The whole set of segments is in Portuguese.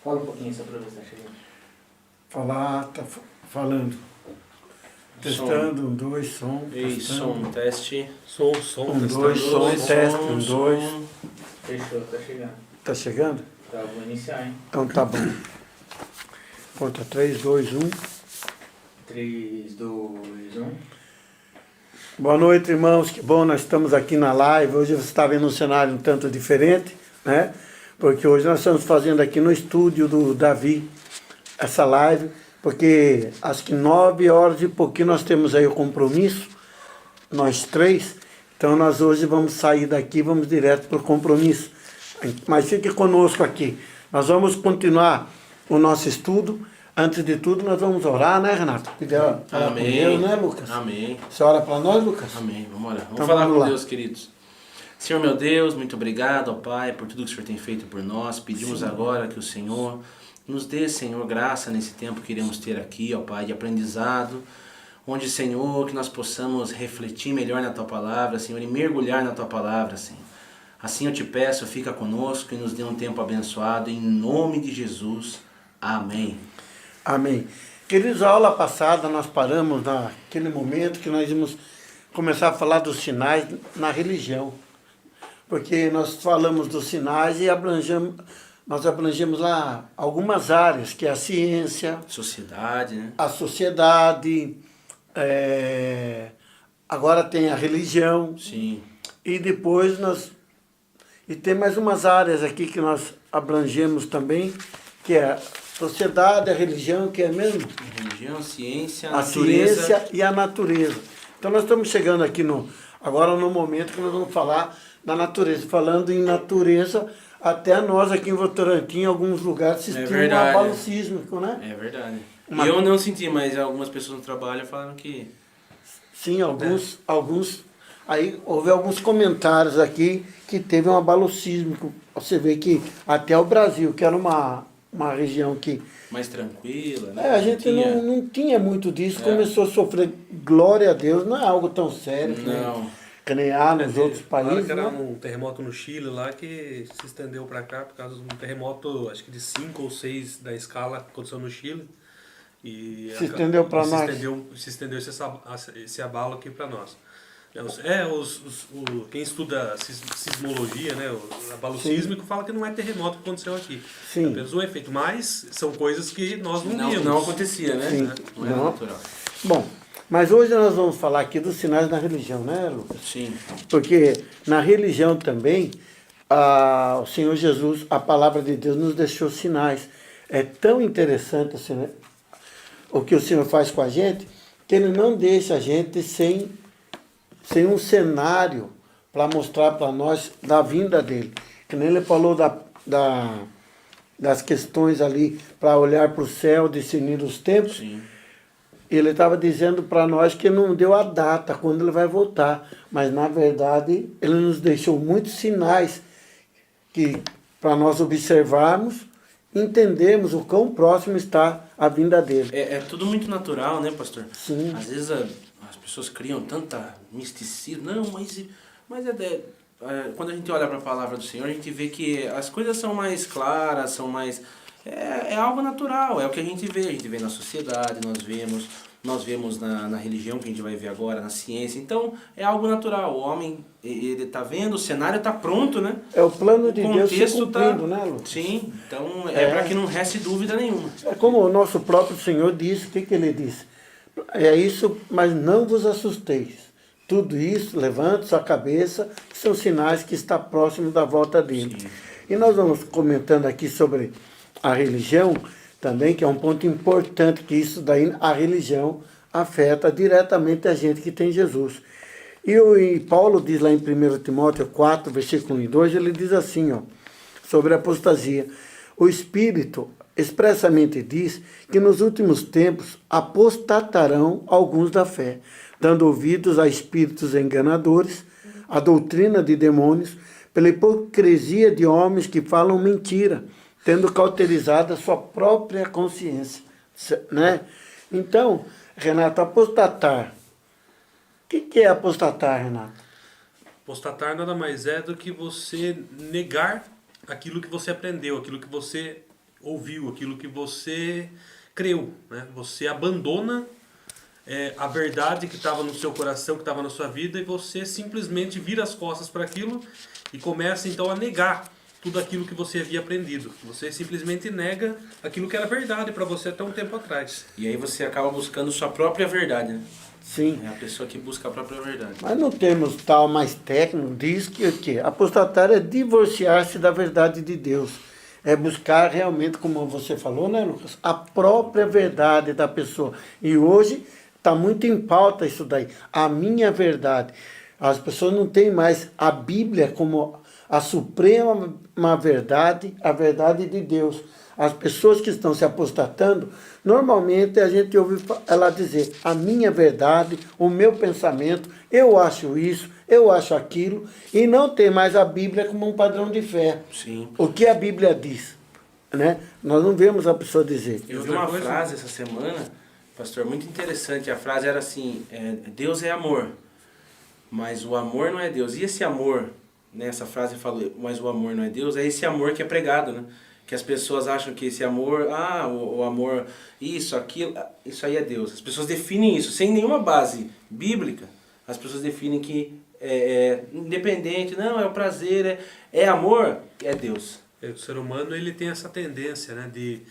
Fala um pouquinho só pra ver se tá chegando. Falar, tá falando. Testando, um, dois, som. Ei, testando. som, teste. Som, Um, testando. dois, som, teste, um, som. dois. Fechou, tá chegando. Tá chegando? Tá, vou iniciar, hein? Então tá bom. Conta 3, 2, 1. 3, 2, 1. Boa noite, irmãos. Que bom, nós estamos aqui na live. Hoje você está vendo um cenário um tanto diferente, né? Porque hoje nós estamos fazendo aqui no estúdio do Davi essa live, porque acho que 9 horas e pouquinho nós temos aí o compromisso, nós três. Então nós hoje vamos sair daqui, vamos direto para o compromisso. Mas fique conosco aqui. Nós vamos continuar o nosso estudo. Antes de tudo, nós vamos orar, né, Renato? Pedir falar com Deus, né, Lucas? Amém. Você ora para nós, Lucas? Amém. Vamos orar. Vamos Então, falar vamos com lá. Deus, queridos. Senhor meu Deus, muito obrigado, ó Pai, por tudo que o Senhor tem feito por nós. Pedimos agora que o Senhor nos dê, Senhor, graça nesse tempo que iremos ter aqui, ó Pai, de aprendizado. Onde, Senhor, que nós possamos refletir melhor na Tua Palavra, Senhor, e mergulhar na Tua Palavra, Senhor. Assim eu te peço, fica conosco e nos dê um tempo abençoado, em nome de Jesus. Amém. Amém. Queridos, a aula passada nós paramos naquele momento que nós íamos começar a falar dos sinais na religião. Porque nós falamos dos sinais e nós abrangemos lá algumas áreas, que é a ciência, Sociedade, né? a sociedade, agora tem a religião. Sim. E depois e tem mais umas áreas aqui que nós abrangemos também, que é a sociedade, a religião, que é mesmo? Religião, ciência, A natureza. ciência e a natureza. Então nós estamos chegando aqui agora no momento que nós vamos falar da natureza. Falando em natureza, até nós aqui em Votorantim, em alguns lugares, assistimos um verdade. abalo sísmico, né? É verdade. Mas- E eu não senti, mas algumas pessoas no trabalho falaram que... Sim, alguns. Aí houve alguns comentários aqui que teve um abalo sísmico. Você vê que até o Brasil, que era uma região que mais tranquila, né? a gente Tinha- não tinha muito disso, É. começou a sofrer. Glória a Deus, não é algo tão sério Não. que nem há nos outros Falaram países. que era Né? um terremoto no Chile lá que se estendeu para cá por causa de um terremoto, acho que de 5 ou 6 da escala que aconteceu no Chile. E Se estendeu pra se nós. Se estendeu esse abalo aqui para nós. Quem estuda sismologia, né, o abalo Sim. sísmico, fala que não é terremoto que aconteceu aqui. Sim. É apenas um efeito, mas são coisas que nós não vimos. Não acontecia, né? Sim. Não era Não. natural. Bom, mas hoje nós vamos falar aqui dos sinais na religião, né, Lucas? Sim. Porque na religião também, o Senhor Jesus, a palavra de Deus nos deixou sinais. É tão interessante assim, né, o que o Senhor faz com a gente, que Ele não deixa a gente sem um cenário para mostrar para nós da vinda dEle. Que nem Ele falou das questões ali para olhar para o céu, discernir os tempos. Sim. Ele estava dizendo para nós que não deu a data, quando ele vai voltar. Mas, na verdade, ele nos deixou muitos sinais que para nós observarmos, entendermos o quão próximo está a vinda dele. É tudo muito natural, né, pastor? Sim. Às vezes as pessoas criam tanta misticismo. Não, mas quando a gente olha para a palavra do Senhor, a gente vê que as coisas são mais claras, são mais... É algo natural, é o que a gente vê na sociedade, nós vemos na religião, que a gente vai ver agora, na ciência. Então, é algo natural, o homem, ele está vendo, o cenário está pronto, né? É o plano de O Deus se contexto cumprindo, né, Lucas? Sim, então é para que não reste dúvida nenhuma. É como o nosso próprio Senhor disse, o que ele disse? É isso, mas não vos assusteis. Tudo isso, levante sua cabeça, que são sinais que está próximo da volta dele. Sim. E nós vamos comentando aqui sobre a religião também, que é um ponto importante, que isso daí, a religião afeta diretamente a gente que tem Jesus. E Paulo diz lá em 1 Timóteo 4, versículo 1 e 2, ele diz assim, sobre a apostasia. O Espírito expressamente diz que nos últimos tempos apostatarão alguns da fé, dando ouvidos a espíritos enganadores, a doutrina de demônios, pela hipocrisia de homens que falam mentira, tendo cauterizado a sua própria consciência, né? Então, Renato, apostatar. O que é apostatar, Renato? Apostatar nada mais é do que você negar aquilo que você aprendeu, aquilo que você ouviu, aquilo que você creu, né? Você abandona a verdade que estava no seu coração, que estava na sua vida, e você simplesmente vira as costas para aquilo e começa então a negar tudo aquilo que você havia aprendido. Você simplesmente nega aquilo que era verdade para você até um tempo atrás. E aí você acaba buscando sua própria verdade, né? Sim. É a pessoa que busca a própria verdade. Mas no termos tal mais técnico, diz que o quê? Apostatar é divorciar-se da verdade de Deus. É buscar realmente, como você falou, né, Lucas? A própria verdade da pessoa. E hoje está muito em pauta isso daí. A minha verdade. As pessoas não têm mais a Bíblia como a suprema verdade, a verdade de Deus. As pessoas que estão se apostatando, normalmente a gente ouve ela dizer a minha verdade, o meu pensamento, eu acho isso, eu acho aquilo, e não tem mais a Bíblia como um padrão de fé. Sim. O que a Bíblia diz, né? Nós não vemos a pessoa dizer. Eu vi uma frase essa semana, pastor, muito interessante. A frase era assim, Deus é amor, mas o amor não é Deus. E esse amor, né, essa frase falou, mas o amor não é Deus, é esse amor que é pregado, né? Que as pessoas acham que esse amor, o amor, isso, aquilo, isso aí é Deus. As pessoas definem isso sem nenhuma base bíblica. As pessoas definem que é independente, não, é o prazer, é amor, é Deus. O ser humano ele tem essa tendência, né, de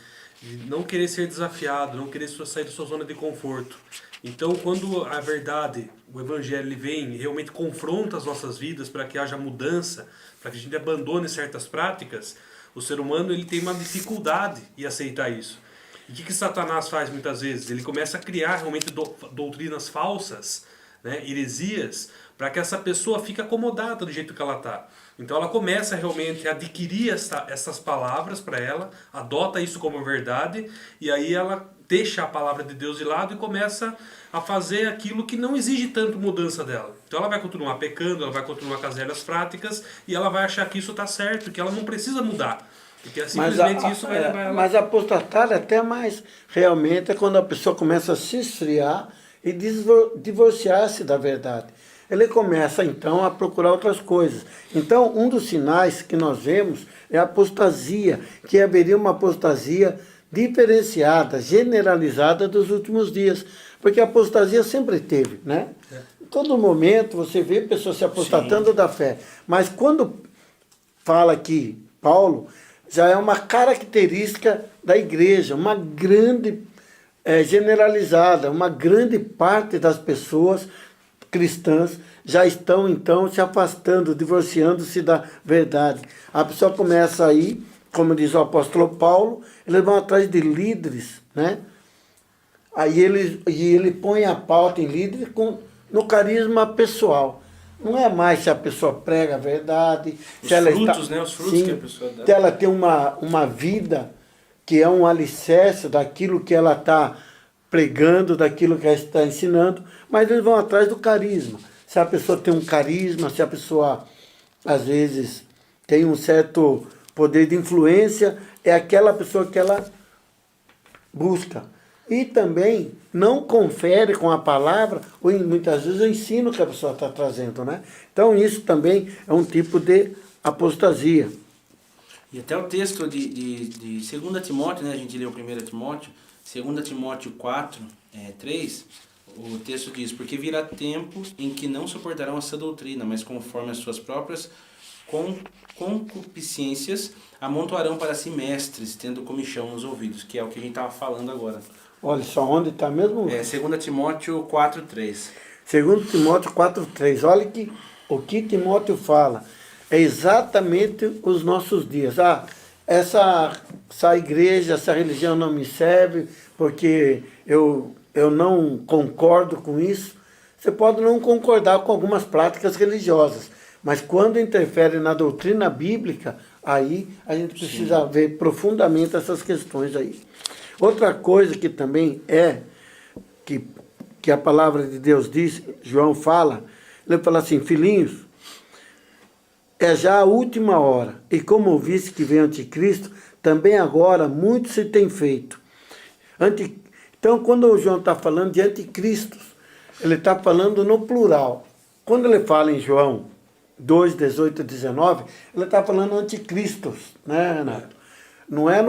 não querer ser desafiado, não querer sair da sua zona de conforto. Então, quando a verdade, o evangelho, ele vem e realmente confronta as nossas vidas para que haja mudança, para que a gente abandone certas práticas, o ser humano ele tem uma dificuldade em aceitar isso. E o que Satanás faz muitas vezes? Ele começa a criar realmente doutrinas falsas, né, heresias, para que essa pessoa fique acomodada do jeito que ela está. Então ela começa realmente a adquirir essas palavras para ela, adota isso como verdade, e aí ela deixa a palavra de Deus de lado e começa a fazer aquilo que não exige tanto mudança dela. Então ela vai continuar pecando, ela vai continuar com as velhas práticas, e ela vai achar que isso está certo, que ela não precisa mudar. Porque simplesmente isso vai levar ela... Mas apostatar até mais realmente é quando a pessoa começa a se esfriar e divorciar-se da verdade. Ele começa então a procurar outras coisas. Então, um dos sinais que nós vemos é a apostasia, que haveria uma apostasia diferenciada, generalizada dos últimos dias. Porque a apostasia sempre teve, né? Em todo momento você vê pessoas se apostatando da fé. Mas quando fala aqui, Paulo, já é uma característica da igreja, uma grande generalizada, uma grande parte das pessoas cristãs já estão então se afastando, divorciando-se da verdade. A pessoa começa aí, como diz o apóstolo Paulo, eles vão atrás de líderes, né? Aí ele põe a pauta em líderes no carisma pessoal. Não é mais se a pessoa prega a verdade, Os se ela frutos, está, né? Os frutos sim, que a pessoa dá. se ela tem uma vida que é um alicerce daquilo que ela está pregando, daquilo que ela está ensinando, mas eles vão atrás do carisma. Se a pessoa tem um carisma, se a pessoa, às vezes, tem um certo poder de influência, é aquela pessoa que ela busca. E também não confere com a palavra, ou muitas vezes o ensino que a pessoa está trazendo, né? Então isso também é um tipo de apostasia. E até o texto de 2 Timóteo, né? A gente leu 1 Timóteo, 2 Timóteo 4, 3, o texto diz, porque virá tempo em que não suportarão essa doutrina, mas conforme as suas próprias concupiscências, amontoarão para si mestres, tendo comichão nos ouvidos, que é o que a gente estava falando agora. Olha só onde está mesmo. 2 Timóteo 4, 3. 2 Timóteo 4,3. Olha o que Timóteo fala. É exatamente os nossos dias. Essa igreja, essa religião não me serve porque eu não concordo com isso. Você pode não concordar com algumas práticas religiosas, mas quando interfere na doutrina bíblica, aí a gente precisa ver profundamente essas questões aí. Outra coisa que também que a palavra de Deus diz, João fala, ele fala assim, filhinhos, é já a última hora, e como ouviste que vem o anticristo, também agora muito se tem feito. Então, quando o João está falando de anticristos, ele está falando no plural. Quando ele fala em João 2, 18 e 19, ele está falando anticristos, né, Renato? Não é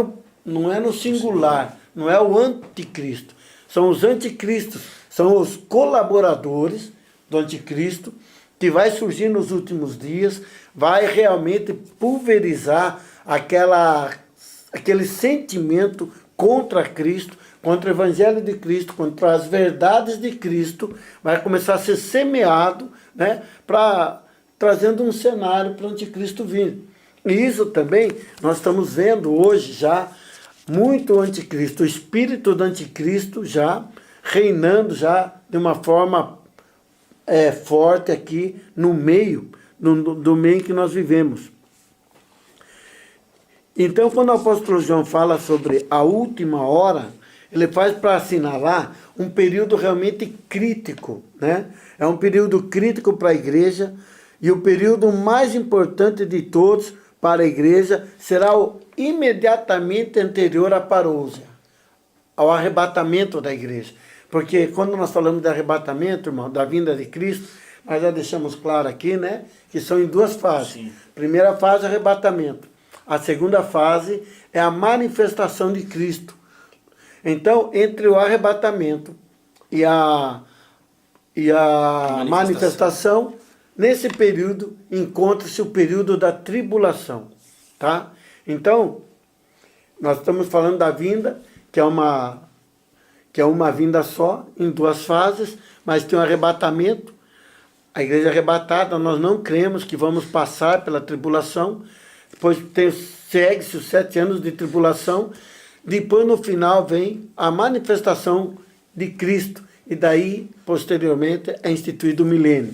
não é no singular, não é o anticristo. São os anticristos, são os colaboradores do anticristo, que vai surgir nos últimos dias, vai realmente pulverizar aquele sentimento contra Cristo, contra o Evangelho de Cristo, contra as verdades de Cristo, vai começar a ser semeado, né, trazendo um cenário para o anticristo vir. E isso também nós estamos vendo hoje já muito anticristo, o espírito do anticristo já reinando já de uma forma forte aqui no meio, do meio em que nós vivemos. Então, quando o apóstolo João fala sobre a última hora, ele faz para assinalar um período realmente crítico, né? É um período crítico para a igreja, e o período mais importante de todos para a igreja será o imediatamente anterior à parousia, ao arrebatamento da igreja. Porque quando nós falamos de arrebatamento, irmão, da vinda de Cristo, nós já deixamos claro aqui, né, que são em duas fases. Sim. Primeira fase, arrebatamento. A segunda fase é a manifestação de Cristo. Então, entre o arrebatamento e a manifestação, nesse período, encontra-se o período da tribulação, tá? Então, nós estamos falando da vinda, que é uma vinda só, em duas fases, mas tem um arrebatamento. A igreja é arrebatada, nós não cremos que vamos passar pela tribulação, depois segue-se os 7 anos de tribulação, depois no final vem a manifestação de Cristo, e daí, posteriormente, é instituído o milênio.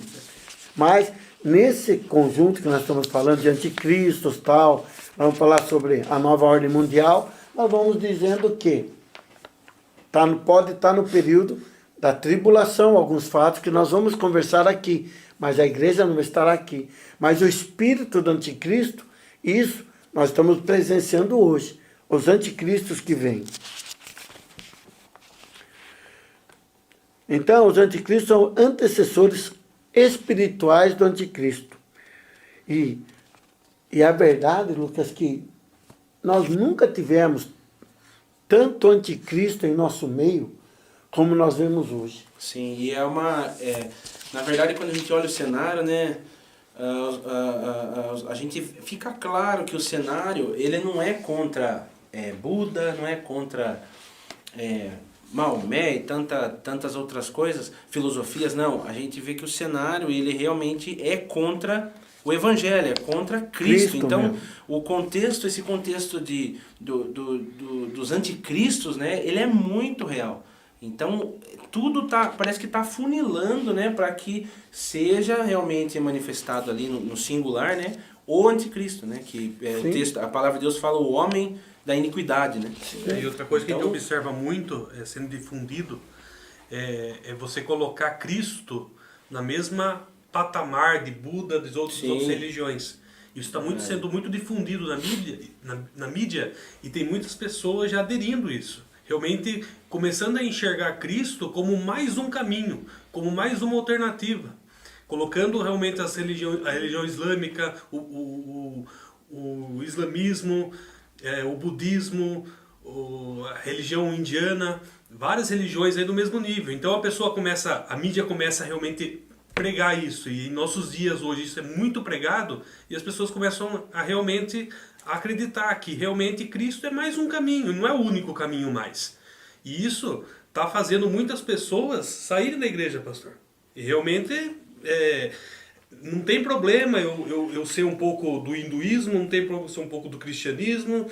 Mas, nesse conjunto que nós estamos falando de anticristos, tal, vamos falar sobre a nova ordem mundial, nós vamos dizendo que pode estar no período da tribulação, alguns fatos que nós vamos conversar aqui, mas a igreja não estará aqui. Mas o espírito do anticristo, isso nós estamos presenciando hoje, os anticristos que vêm. Então, os anticristos são antecessores espirituais do anticristo. E a verdade, Lucas, que nós nunca tivemos tanto anticristo em nosso meio como nós vemos hoje. Sim, e na verdade, quando a gente olha o cenário, né, a gente fica claro que o cenário, ele não é contra Buda, não é contra Maomé e tantas outras coisas, filosofias, não. A gente vê que o cenário, ele realmente é contra o Evangelho, é contra Cristo. Então, mesmo. Esse contexto dos anticristos, né, ele é muito real. Então, tudo parece que está funilando, né, para que seja realmente manifestado ali no singular, né, o anticristo, né, que o texto, a palavra de Deus fala o homem da iniquidade, né. E outra coisa que a gente observa muito sendo difundido é você colocar Cristo na mesma patamar de Buda, das outras religiões. Isso está sendo muito difundido na mídia, e tem muitas pessoas já aderindo a isso. Realmente começando a enxergar Cristo como mais um caminho, como mais uma alternativa. Colocando realmente a religião islâmica, o islamismo, o budismo, a religião indiana, várias religiões aí do mesmo nível. Então a mídia começa a realmente pregar isso, e em nossos dias hoje isso é muito pregado, e as pessoas começam a realmente acreditar que realmente Cristo é mais um caminho, não é o único caminho mais. E isso está fazendo muitas pessoas saírem da igreja, pastor. E realmente não tem problema eu ser um pouco do hinduísmo, não tem problema ser um pouco do cristianismo,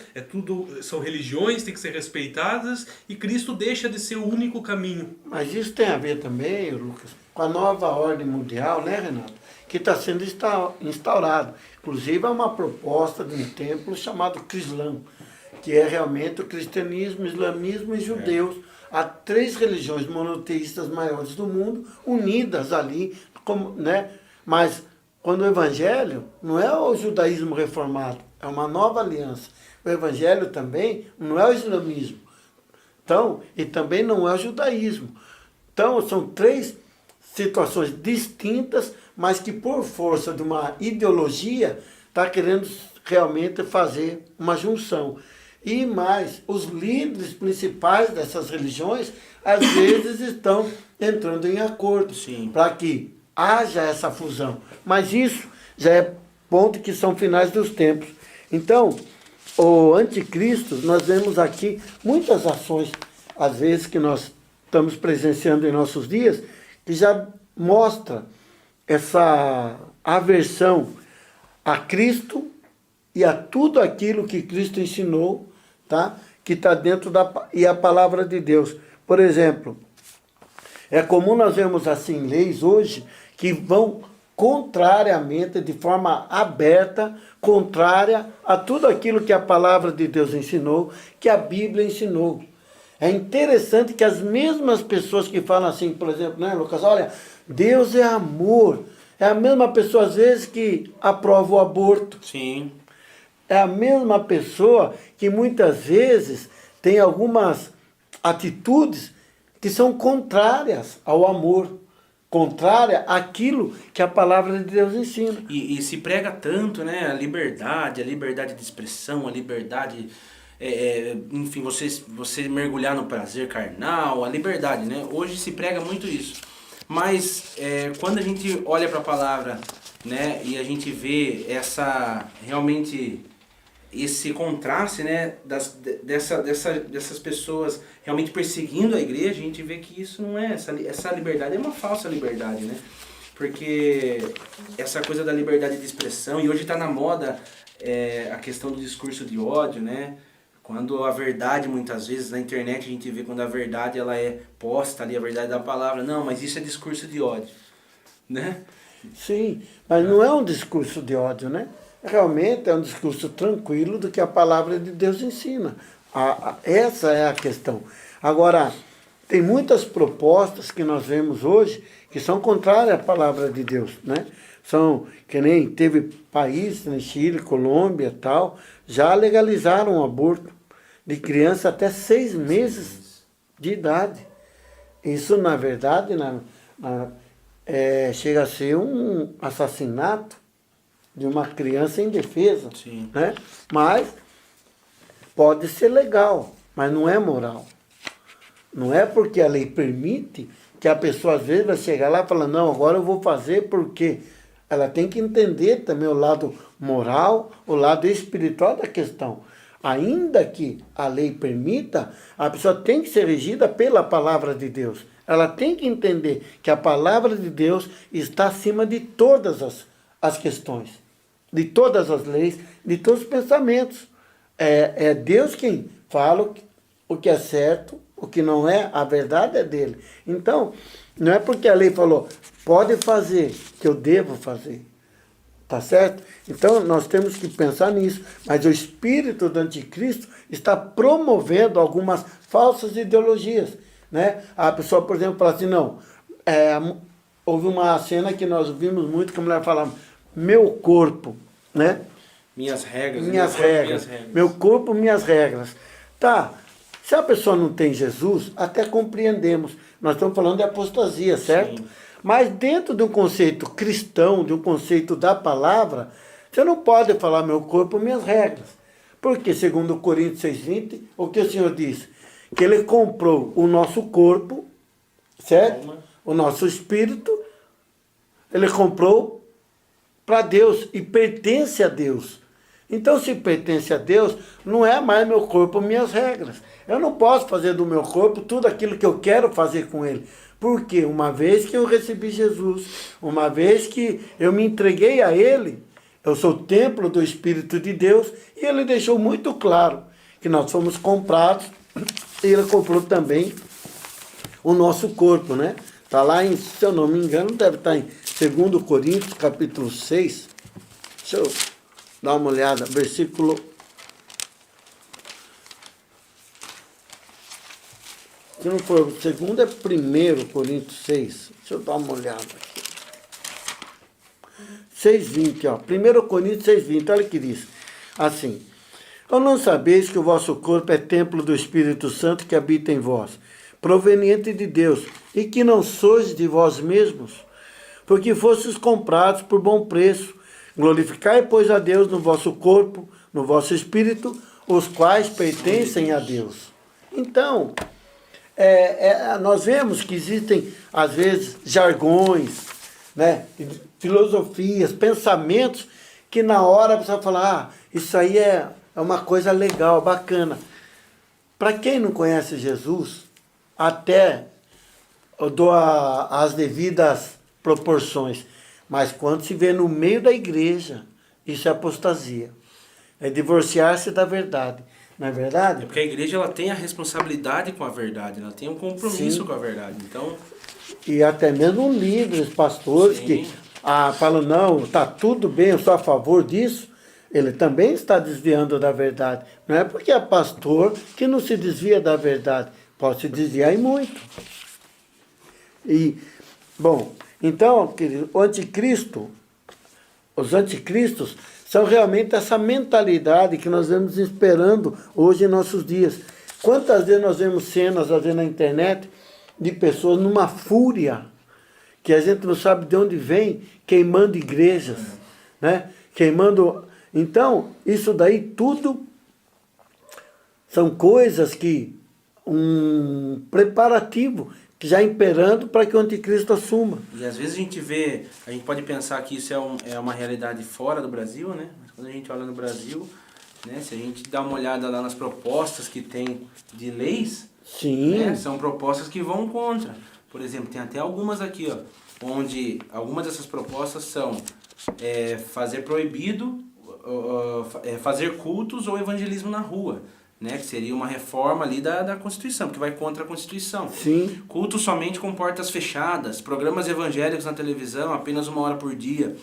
são religiões, tem que ser respeitadas, e Cristo deixa de ser o único caminho. Mas isso tem a ver também, Lucas, com a nova ordem mundial, né, Renato? Que está sendo instaurado. Inclusive, é uma proposta de um templo chamado Crislã, que é realmente o cristianismo, islamismo e judeus. Há 3 religiões monoteístas maiores do mundo, unidas ali, né? Mas quando o evangelho não é o judaísmo reformado, é uma nova aliança. O evangelho também não é o islamismo. Então, e também não é o judaísmo. Então, são 3 situações distintas, mas que por força de uma ideologia está querendo realmente fazer uma junção. E mais, os líderes principais dessas religiões, às vezes estão entrando em acordo Sim. para que haja essa fusão. Mas isso já é ponto que são finais dos tempos. Então, o anticristo, nós vemos aqui muitas ações, às vezes, que nós estamos presenciando em nossos dias, que já mostra essa aversão a Cristo e a tudo aquilo que Cristo ensinou, tá? Que está dentro e a palavra de Deus. Por exemplo, é comum nós vermos assim leis hoje que vão contrariamente, de forma aberta, contrária a tudo aquilo que a palavra de Deus ensinou, que a Bíblia ensinou. É interessante que as mesmas pessoas que falam assim, por exemplo, né, Lucas, olha, Deus é amor. É a mesma pessoa, às vezes, que aprova o aborto. Sim. É a mesma pessoa que muitas vezes tem algumas atitudes que são contrárias ao amor, contrária àquilo que a palavra de Deus ensina. E se prega tanto, né? A liberdade de expressão, a liberdade, enfim, você mergulhar no prazer carnal, a liberdade, né? Hoje se prega muito isso. Mas quando a gente olha para a palavra, né? E a gente vê realmente esse contraste, né, dessas pessoas realmente perseguindo a igreja, a gente vê que isso não é, essa liberdade é uma falsa liberdade, né? Porque essa coisa da liberdade de expressão, e hoje está na moda a questão do discurso de ódio, né? Quando a verdade, muitas vezes, na internet a gente vê quando a verdade ela é posta ali, a verdade da palavra, não, mas isso é discurso de ódio, né? Sim, mas não é um discurso de ódio, né? Realmente é um discurso tranquilo do que a palavra de Deus ensina. Essa é a questão. Agora, tem muitas propostas que nós vemos hoje que são contrárias à palavra de Deus, né? São, que nem teve países, né, Chile, Colômbia e tal, já legalizaram o aborto de criança até 6 meses de idade. Isso, na verdade, chega a ser um assassinato de uma criança indefesa. Sim. Né? Mas pode ser legal, mas não é moral. Não é porque a lei permite que a pessoa às vezes vai chegar lá e falar, não, agora eu vou fazer porque ela tem que entender também o lado moral, o lado espiritual da questão. Ainda que a lei permita, a pessoa tem que ser regida pela palavra de Deus. Ela tem que entender que a palavra de Deus está acima de todas as questões, de todas as leis, de todos os pensamentos. É Deus quem fala o que é certo, o que não é, a verdade é dele. Então, não é porque a lei falou, pode fazer, que eu devo fazer. Tá certo? Então, nós temos que pensar nisso. Mas o espírito do anticristo está promovendo algumas falsas ideologias. Né? A pessoa, por exemplo, fala assim, não, houve uma cena que nós vimos muito, que a mulher falava, meu corpo, né? Minhas regras. Minhas regras. Meu corpo, minhas regras. Tá, se a pessoa não tem Jesus, até compreendemos. Nós estamos falando de apostasia, certo? Sim. Mas dentro de um conceito cristão, de um conceito da palavra, você não pode falar meu corpo, minhas regras. Porque, segundo Coríntios 6,20, o que o Senhor diz? Que Ele comprou o nosso corpo, certo? O nosso espírito, Ele comprou para Deus e pertence a Deus. Então, se pertence a Deus, não é mais meu corpo, minhas regras. Eu não posso fazer do meu corpo tudo aquilo que eu quero fazer com ele. Porque uma vez que eu recebi Jesus, uma vez que eu me entreguei a Ele, eu sou o templo do Espírito de Deus, e Ele deixou muito claro que nós fomos comprados, e Ele comprou também o nosso corpo, né? Está lá em, se eu não me engano, deve estar em 2 Coríntios, capítulo 6. Deixa eu dar uma olhada, versículo... Se não for o segundo, é 1 Coríntios 6. Deixa eu dar uma olhada aqui. 6,20, ó. 1 Coríntios 6,20, olha o que diz. Assim, ou não sabeis que o vosso corpo é templo do Espírito Santo que habita em vós, proveniente de Deus, e que não sois de vós mesmos, porque fostes comprados por bom preço. Glorificai, pois, a Deus no vosso corpo, no vosso espírito, os quais pertencem a Deus. Então, nós vemos que existem, às vezes, jargões, né, filosofias, pensamentos, que na hora a pessoa fala, isso aí é uma coisa legal, bacana. Para quem não conhece Jesus, até eu dou as devidas proporções, mas quando se vê no meio da igreja, isso é apostasia. É divorciar-se da verdade. Não é verdade? É porque a igreja ela tem a responsabilidade com a verdade, ela tem um compromisso Sim. com a verdade. Então, E até mesmo líderes, pastores, Sim. que falam, não, está tudo bem, eu sou a favor disso. Ele também está desviando da verdade. Não é porque é pastor que não se desvia da verdade. Pode se desviar e muito. E, bom, então, querido, os anticristos são realmente essa mentalidade que nós vemos esperando hoje em nossos dias. Quantas vezes nós vemos cenas, às vezes na internet, de pessoas numa fúria, que a gente não sabe de onde vem, queimando igrejas, né? Queimando... Então, isso daí tudo são coisas que um preparativo que já imperando para que o anticristo assuma. e às vezes a gente pode pensar que isso é uma realidade fora do Brasil, né? Mas quando a gente olha no Brasil, né, se a gente dá uma olhada lá nas propostas que tem de leis, Sim. né, são propostas que vão contra. Por exemplo, tem até algumas aqui, ó, onde algumas dessas propostas são fazer proibido, fazer cultos ou evangelismo na rua, né, que seria uma reforma ali da Constituição, que vai contra a Constituição. Sim. Culto somente com portas fechadas, programas evangélicos na televisão apenas 1 hora por dia,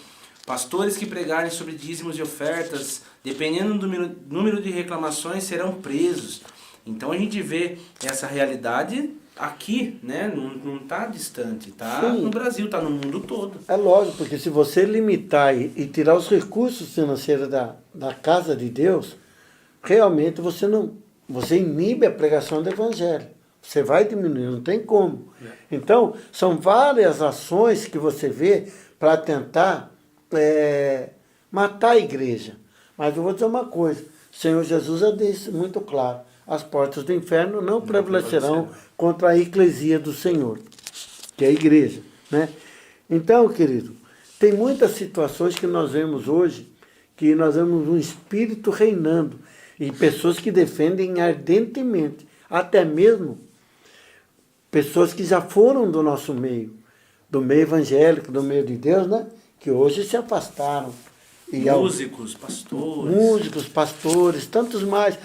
pastores que pregarem sobre dízimos e ofertas, dependendo do número de reclamações, serão presos. Então a gente vê essa realidade aqui, né? Não está distante, está no Brasil, está no mundo todo. É lógico, porque se você limitar e tirar os recursos financeiros da casa de Deus, realmente você inibe a pregação do evangelho. Você vai diminuir, não tem como. Então, são várias ações que você vê para tentar matar a igreja. Mas eu vou dizer uma coisa, o Senhor Jesus já disse muito claro, as portas do inferno não prevalecerão contra a eclesia do Senhor, que é a igreja, né? Então, querido, tem muitas situações que nós vemos hoje, que nós vemos um espírito reinando, e pessoas que defendem ardentemente, até mesmo pessoas que já foram do nosso meio, do meio evangélico, do meio de Deus, né? Que hoje se afastaram. E Músicos, pastores. Músicos, pastores, tantos mais.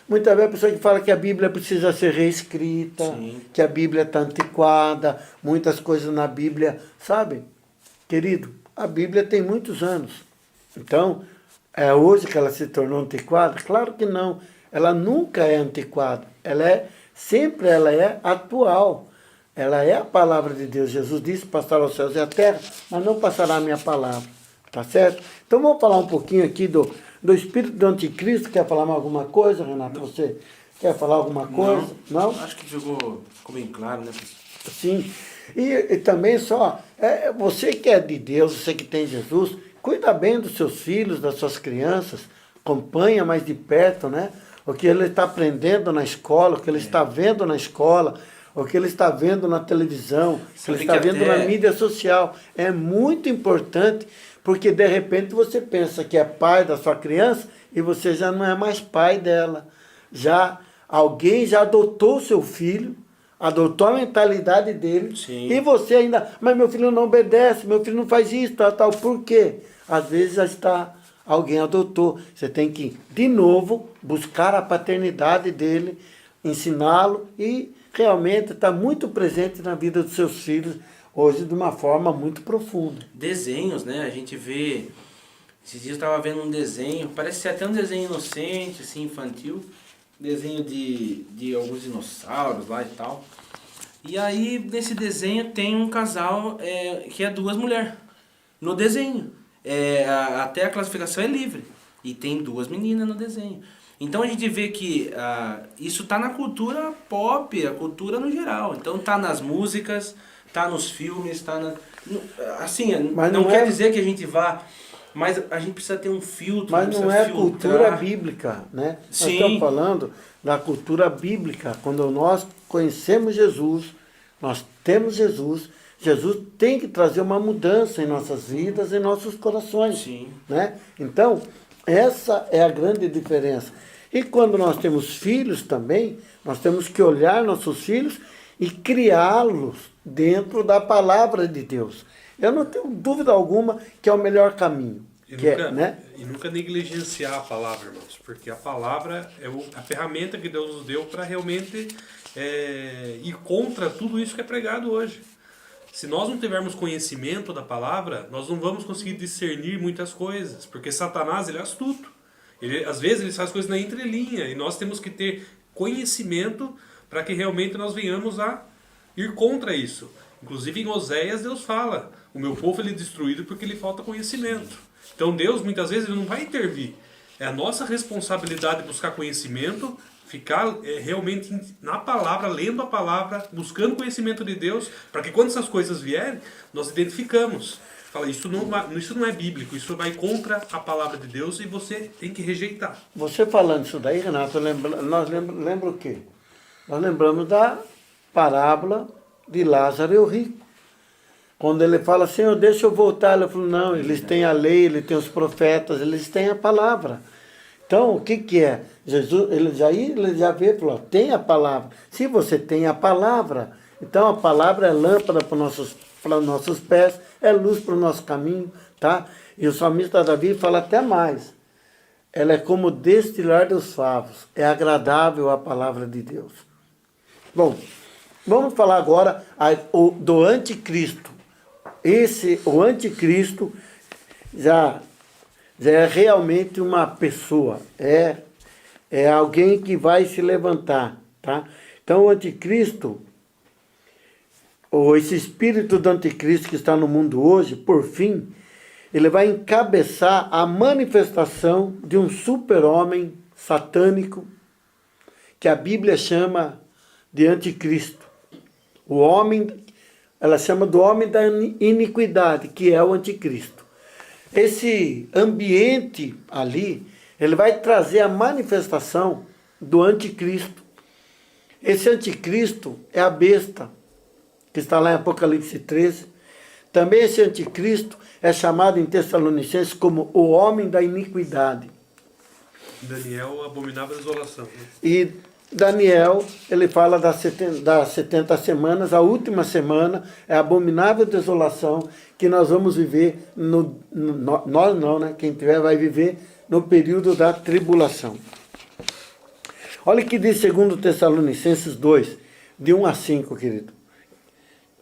Muitas vezes a pessoa que fala que a Bíblia precisa ser reescrita, Sim. que a Bíblia está antiquada, muitas coisas na Bíblia, sabe? Querido, a Bíblia tem muitos anos. Então, é hoje que ela se tornou antiquada? Claro que não. Ela nunca é antiquada. Sempre ela é atual. Ela é a palavra de Deus. Jesus disse, passará os céus e a terra, mas não passará a minha palavra. Tá certo? Então vamos falar um pouquinho aqui do espírito do anticristo. Quer falar mais alguma coisa, Renato? Você quer falar alguma coisa? Não? Acho que ficou bem claro, né? Sim. E também você que é de Deus, você que tem Jesus, cuida bem dos seus filhos, das suas crianças, acompanha mais de perto, né? O que ele está aprendendo na escola, o que ele está vendo na escola, o que ele está vendo na televisão, o que ele está vendo na mídia social. É muito importante, porque de repente você pensa que é pai da sua criança e você já não é mais pai dela. Alguém já adotou o seu filho, adotou a mentalidade dele. Sim. E você ainda, mas meu filho não obedece, meu filho não faz isso, tal. Por quê? Às vezes alguém adotou. Você tem que, de novo, buscar a paternidade dele, ensiná-lo e realmente estar muito presente na vida dos seus filhos, hoje de uma forma muito profunda. Desenhos, né? A gente vê... Esses dias eu estava vendo um desenho, parece ser até um desenho inocente, assim, infantil. Desenho de alguns dinossauros lá e tal. E aí, nesse desenho, tem um casal que é 2 mulheres. No desenho. Até a classificação é livre. E tem 2 meninas no desenho. Então a gente vê que isso está na cultura pop, a cultura no geral. Então está nas músicas, está nos filmes, está na... Assim, Mas não quer dizer que a gente vá Mas a gente precisa ter um filtro. Mas precisa não é filtrar. cultura bíblica, né? Sim. Nós estamos falando da cultura bíblica. Quando nós conhecemos Jesus, nós temos Jesus, Jesus tem que trazer uma mudança em nossas vidas, em nossos corações. Sim. Né? Então, essa é a grande diferença. E quando nós temos filhos também, nós temos que olhar nossos filhos e criá-los dentro da palavra de Deus. Eu não tenho dúvida alguma que é o melhor caminho. E nunca negligenciar a palavra, irmãos, porque a palavra é a ferramenta que Deus nos deu para realmente ir contra tudo isso que é pregado hoje. Se nós não tivermos conhecimento da palavra, nós não vamos conseguir discernir muitas coisas, porque Satanás, ele é astuto. Às vezes ele faz coisas na entrelinha, e nós temos que ter conhecimento para que realmente nós venhamos a ir contra isso. Inclusive em Oséias Deus fala, o meu povo ele é destruído porque lhe falta conhecimento. Então Deus muitas vezes ele não vai intervir. É a nossa responsabilidade buscar conhecimento, ficar realmente na palavra, lendo a palavra, buscando conhecimento de Deus, para que quando essas coisas vierem, nós identificamos. Fala, isso não é bíblico, isso vai contra a palavra de Deus e você tem que rejeitar. Você falando isso daí, Renato, nós lembramos o quê? Nós lembramos da parábola de Lázaro e o rico. Quando ele fala, Senhor, deixa eu voltar, ele falou, não, eles têm a lei, eles têm os profetas, eles têm a palavra. Então, o que é? Jesus, ele já veio e falou, tem a palavra. Se você tem a palavra, então a palavra é lâmpada para os nossos pés, é luz para o nosso caminho, tá? E o salmista Davi fala até mais. Ela é como destilar dos favos, é agradável a palavra de Deus. Bom, vamos falar agora do anticristo. O anticristo já é realmente uma pessoa, é alguém que vai se levantar, tá? Então o anticristo, ou esse espírito do anticristo que está no mundo hoje, por fim, ele vai encabeçar a manifestação de um super-homem satânico, que a Bíblia chama de anticristo. O homem, ela chama do homem da iniquidade, que é o anticristo. Esse ambiente ali, ele vai trazer a manifestação do anticristo. Esse anticristo é a besta, que está lá em Apocalipse 13. Também esse anticristo é chamado em Tessalonicenses como o homem da iniquidade. Daniel, abominável desolação. Né? E Daniel, ele fala das 70 semanas, a última semana é a abominável desolação que nós vamos viver, nós não, né? Quem tiver vai viver no período da tribulação. Olha o que diz 2 Tessalonicenses 2, de 1 a 5, querido.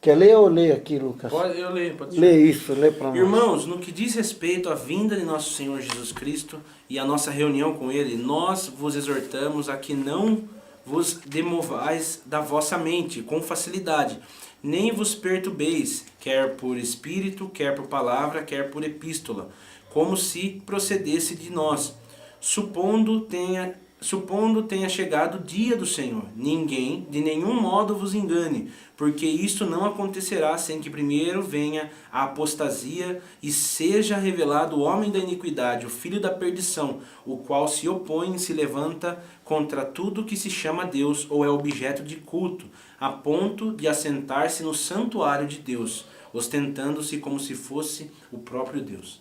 Quer ler ou ler aqui, Lucas? Eu leio, pode ser. Lê isso, lê para nós. Irmãos, no que diz respeito à vinda de nosso Senhor Jesus Cristo e à nossa reunião com Ele, nós vos exortamos a que não vos demovais da vossa mente com facilidade, nem vos perturbeis, quer por espírito, quer por palavra, quer por epístola, como se procedesse de nós, supondo tenha chegado o dia do Senhor. Ninguém de nenhum modo vos engane, porque isto não acontecerá sem que primeiro venha a apostasia e seja revelado o homem da iniquidade, o filho da perdição, o qual se opõe e se levanta contra tudo que se chama Deus ou é objeto de culto, a ponto de assentar-se no santuário de Deus, ostentando-se como se fosse o próprio Deus.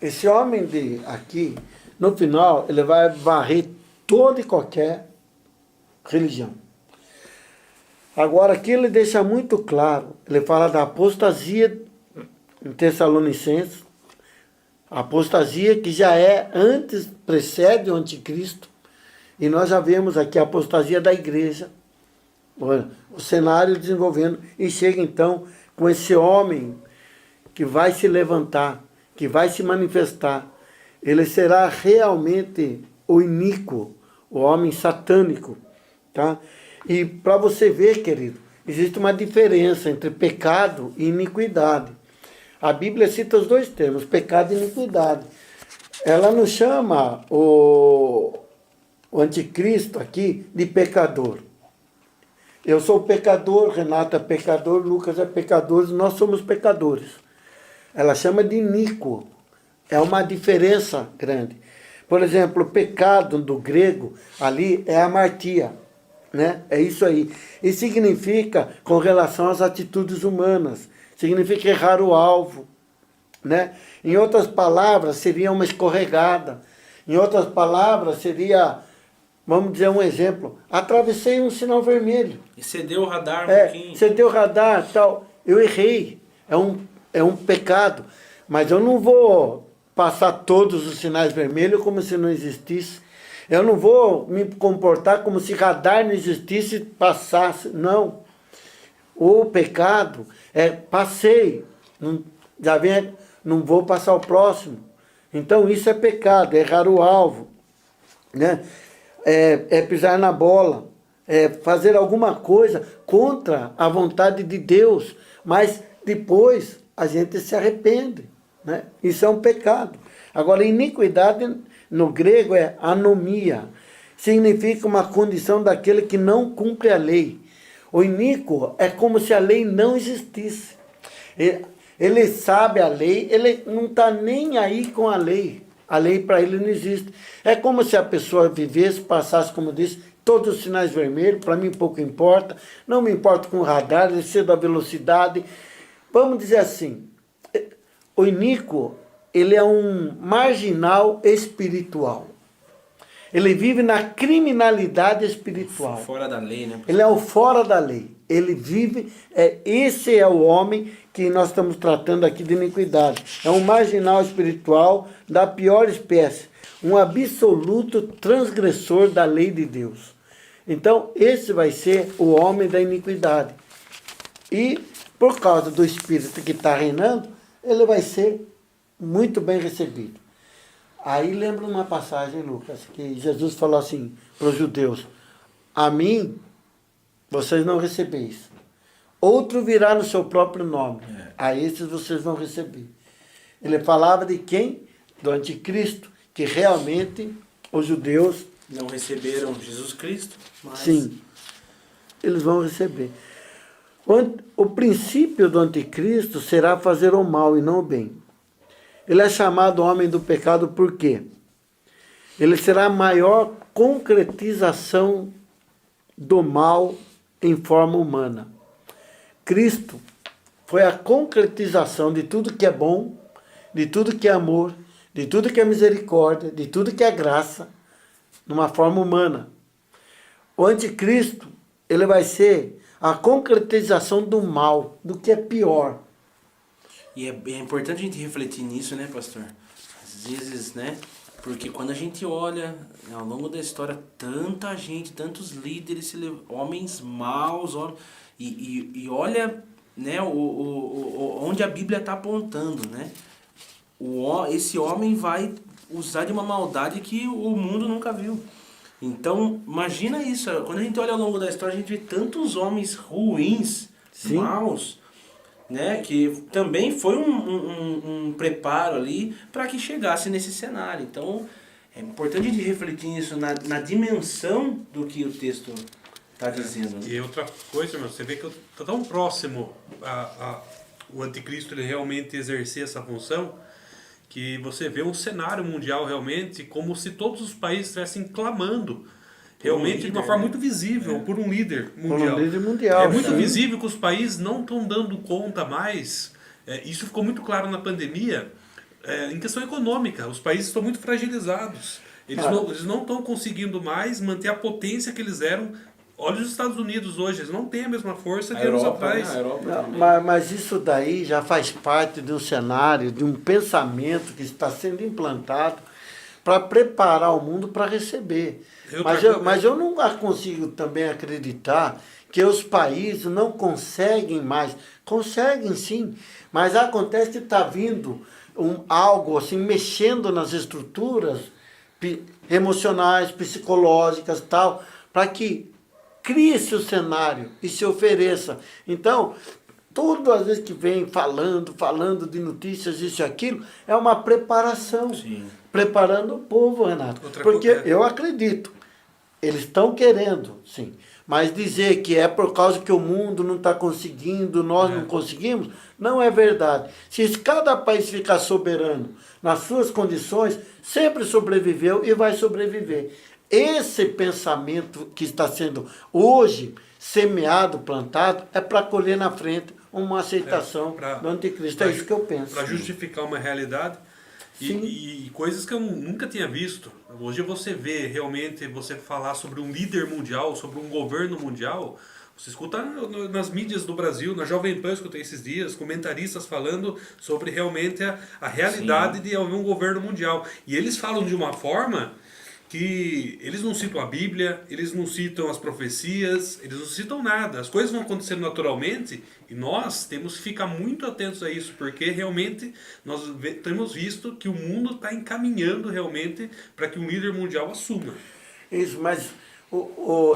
Esse homem aqui, no final, ele vai varrer toda e qualquer religião. Agora, aqui ele deixa muito claro, ele fala da apostasia em Tessalonicenses, a apostasia que já precede o anticristo, e nós já vemos aqui a apostasia da igreja, o cenário desenvolvendo, e chega então com esse homem que vai se levantar, que vai se manifestar. Ele será realmente o iníquo, o homem satânico, tá? E para você ver, querido, existe uma diferença entre pecado e iniquidade. A Bíblia cita os dois termos, pecado e iniquidade. Ela não chama o anticristo aqui de pecador. Eu sou pecador, Renato é pecador, Lucas é pecador, nós somos pecadores. Ela chama de iníquo. É uma diferença grande. Por exemplo, o pecado do grego ali é amartia, né? É isso aí. E significa com relação às atitudes humanas. Significa errar o alvo, né? Em outras palavras, seria uma escorregada. Em outras palavras, seria, vamos dizer um exemplo, atravessei um sinal vermelho. Excedeu o radar um pouquinho. Cedeu o radar, tal. Eu errei. É um pecado. Mas eu não vou passar todos os sinais vermelhos como se não existisse. Eu não vou me comportar como se radar não existisse e passasse. Não. O pecado é passei. Já vem, não vou passar o próximo. Então isso é pecado, é errar o alvo, né? É pisar na bola, é fazer alguma coisa contra a vontade de Deus, mas depois a gente se arrepende, né? Isso é um pecado. Agora, iniquidade no grego é anomia, significa uma condição daquele que não cumpre a lei. O iníquo é como se a lei não existisse. Ele sabe a lei, ele não está nem aí com a lei. A lei para ele não existe. É como se a pessoa vivesse, passasse, como disse, todos os sinais vermelhos, para mim pouco importa, não me importo com o radar, excedo a velocidade. Vamos dizer assim, o iníquo, ele é um marginal espiritual. Ele vive na criminalidade espiritual. Fora da lei, né? Ele é o fora da lei. Ele vive, esse é o homem que nós estamos tratando aqui de iniquidade. É um marginal espiritual da pior espécie. Um absoluto transgressor da lei de Deus. Então, esse vai ser o homem da iniquidade. E, por causa do espírito que está reinando, ele vai ser muito bem recebido. Aí lembra uma passagem, Lucas, que Jesus falou assim para os judeus: a mim vocês não recebeis. Outro virá no seu próprio nome. A esses vocês vão receber. Ele falava de quem? Do anticristo, que realmente os judeus... Não receberam Jesus Cristo, mas... Sim, eles vão receber. O princípio do anticristo será fazer o mal e não o bem. Ele é chamado homem do pecado por quê? Ele será a maior concretização do mal em forma humana. Cristo foi a concretização de tudo que é bom, de tudo que é amor, de tudo que é misericórdia, de tudo que é graça, numa forma humana. O anticristo, ele vai ser a concretização do mal, do que é pior. E é importante a gente refletir nisso, né, pastor? Às vezes, né? Porque quando a gente olha, ao longo da história, tanta gente, tantos líderes, homens maus, e olha, né, onde a Bíblia está apontando, né? Esse homem vai usar de uma maldade que o mundo nunca viu. Então, imagina isso. Quando a gente olha ao longo da história, a gente vê tantos homens ruins, Sim. maus, né, que também foi um preparo ali para que chegasse nesse cenário. Então, é importante a gente refletir nisso na dimensão do que o texto está dizendo. Né? E outra coisa, meu, você vê que está tão próximo o anticristo ele realmente exercer essa função, que você vê um cenário mundial realmente como se todos os países estivessem clamando realmente de uma forma muito visível por um líder mundial. Por um líder mundial. É muito sim. visível que os países não estão dando conta mais. Isso ficou muito claro na pandemia. Em questão econômica, os países estão muito fragilizados. Eles não estão conseguindo mais manter a potência que eles eram. Olha os Estados Unidos hoje, eles não têm a mesma força de anos atrás. Mas isso daí já faz parte de um cenário, de um pensamento que está sendo implantado para preparar o mundo para receber. Mas eu não consigo também acreditar que os países não conseguem mais. Conseguem sim, mas acontece que está vindo algo assim, mexendo nas estruturas emocionais, psicológicas, tal, para que crie-se o cenário e se ofereça. Então, todas as vezes que vem falando de notícias, isso e aquilo, é uma preparação. Sim. Preparando o povo, Renato. Porque eu acredito, eles estão querendo, sim. Mas dizer que é por causa que o mundo não está conseguindo, nós não conseguimos, não é verdade. Se cada país ficar soberano nas suas condições, sempre sobreviveu e vai sobreviver. Esse pensamento que está sendo hoje semeado, plantado, é para colher na frente uma aceitação do anticristo. É isso que eu penso. Para justificar uma realidade e coisas que eu nunca tinha visto. Hoje você vê realmente, você falar sobre um líder mundial, sobre um governo mundial, você escuta nas mídias do Brasil, na Jovem Pan, eu escutei esses dias, comentaristas falando sobre realmente a realidade de haver um governo mundial. E eles falam de uma forma que eles não citam a Bíblia, eles não citam as profecias, eles não citam nada. As coisas vão acontecendo naturalmente e nós temos que ficar muito atentos a isso, porque realmente nós temos visto que o mundo está encaminhando realmente para que um líder mundial assuma. Isso, mas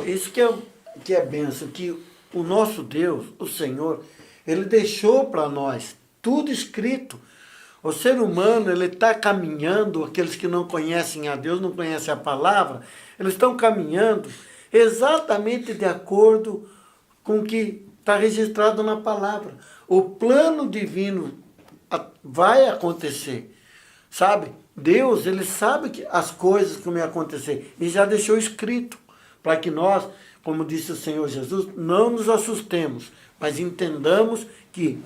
isso que é benção, que o nosso Deus, o Senhor, Ele deixou para nós tudo escrito. O ser humano, ele está caminhando, aqueles que não conhecem a Deus, não conhecem a palavra, eles estão caminhando exatamente de acordo com o que está registrado na palavra. O plano divino vai acontecer, sabe? Deus, ele sabe que as coisas que vão acontecer e já deixou escrito para que nós, como disse o Senhor Jesus, não nos assustemos, mas entendamos que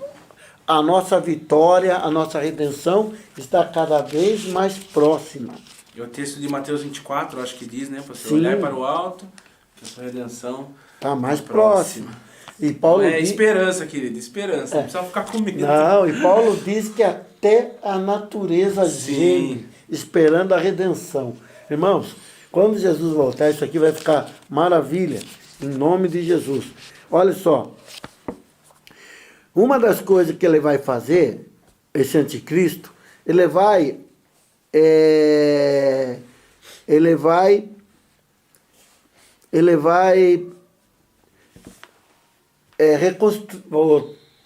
a nossa vitória, a nossa redenção está cada vez mais próxima. É o texto de Mateus 24, acho que diz, né? Para você Sim. olhar para o alto, que a sua redenção Está mais próxima. E Paulo esperança, querido, esperança. Não precisa ficar com medo. Não, e Paulo diz que até a natureza geme, esperando a redenção. Irmãos, quando Jesus voltar, isso aqui vai ficar maravilha, em nome de Jesus. Olha só. Uma das coisas que ele vai fazer, esse anticristo, ele vai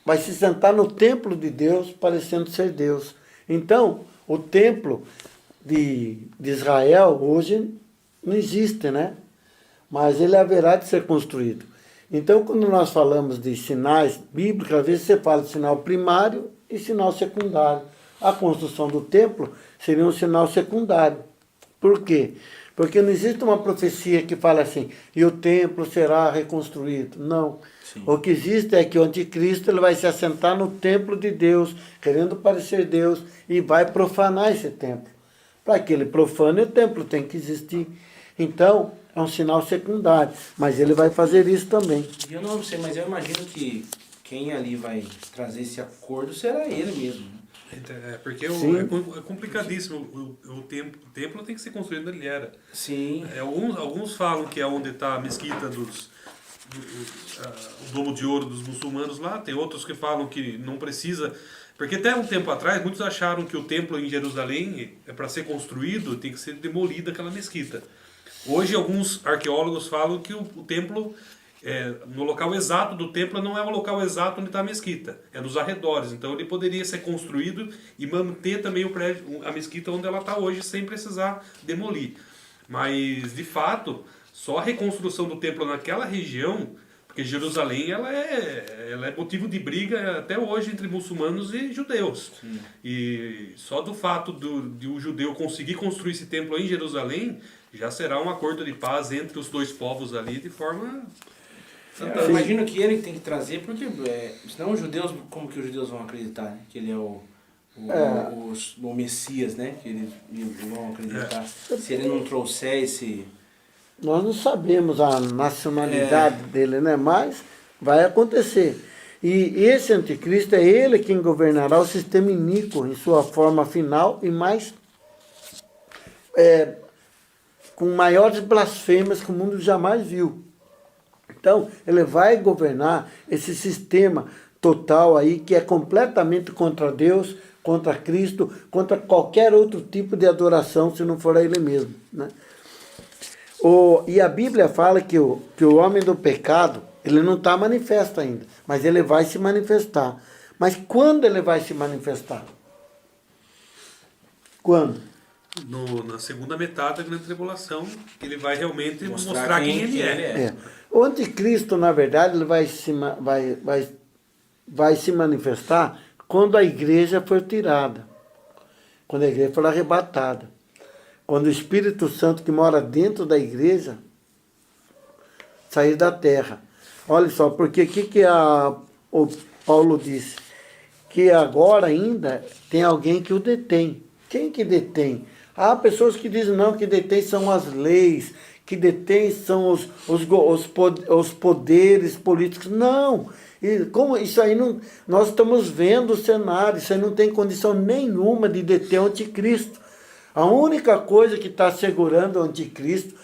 vai se sentar no templo de Deus, parecendo ser Deus. Então, o templo de Israel hoje não existe, né? Mas ele haverá de ser construído. Então, quando nós falamos de sinais bíblicos, às vezes você fala de sinal primário e sinal secundário. A construção do templo seria um sinal secundário. Por quê? Porque não existe uma profecia que fala assim, e o templo será reconstruído. Não. Sim. O que existe é que o anticristo ele vai se assentar no templo de Deus, querendo parecer Deus, e vai profanar esse templo. Para que ele profane, o templo tem que existir. Então, é um sinal secundário, mas ele vai fazer isso também. Eu não sei, mas eu imagino que quem ali vai trazer esse acordo será ele mesmo. Porque é complicadíssimo. O templo tem que ser construído onde ele era. Sim. Alguns falam que é onde está a mesquita o domo de ouro dos muçulmanos lá. Tem outros que falam que não precisa. Porque até um tempo atrás, muitos acharam que o templo em Jerusalém, para ser construído, tem que ser demolida aquela mesquita. Hoje, alguns arqueólogos falam que o templo, no local exato do templo, não é o local exato onde está a mesquita, é nos arredores. Então, ele poderia ser construído e manter também o prédio, a mesquita onde ela está hoje, sem precisar demolir. Mas, de fato, só a reconstrução do templo naquela região, porque Jerusalém ela é motivo de briga até hoje entre muçulmanos e judeus. Sim. E só do fato de o judeu conseguir construir esse templo em Jerusalém, já será um acordo de paz entre os dois povos ali de forma... Eu imagino que ele tem que trazer, porque senão os judeus, como que os judeus vão acreditar, né? Que ele é o Messias, né? Que eles vão acreditar. Se ele não trouxer esse... Nós não sabemos a nacionalidade dele, né? Mas vai acontecer. E esse anticristo é ele quem governará o sistema iníquo em sua forma final e mais... com maiores blasfêmias que o mundo jamais viu. Então, ele vai governar esse sistema total aí, que é completamente contra Deus, contra Cristo, contra qualquer outro tipo de adoração, se não for a ele mesmo, né? E a Bíblia fala que o homem do pecado, ele não está manifesto ainda, mas ele vai se manifestar. Mas quando ele vai se manifestar? Quando? na segunda metade da grande tribulação, ele vai realmente Mostrar mostrar quem quem ele é. É. O anticristo, na verdade, ele vai se manifestar quando a igreja for tirada, quando a igreja for arrebatada, quando o Espírito Santo que mora dentro da igreja sair da terra. Olha só, porque o que o Paulo disse? Que agora ainda tem alguém que o detém. Quem que detém? Há pessoas que dizem não, que detém são as leis, que detém são os poderes políticos. Não! E como isso aí não, nós estamos vendo o cenário, isso aí não tem condição nenhuma de deter o anticristo. A única coisa que está segurando o anticristo,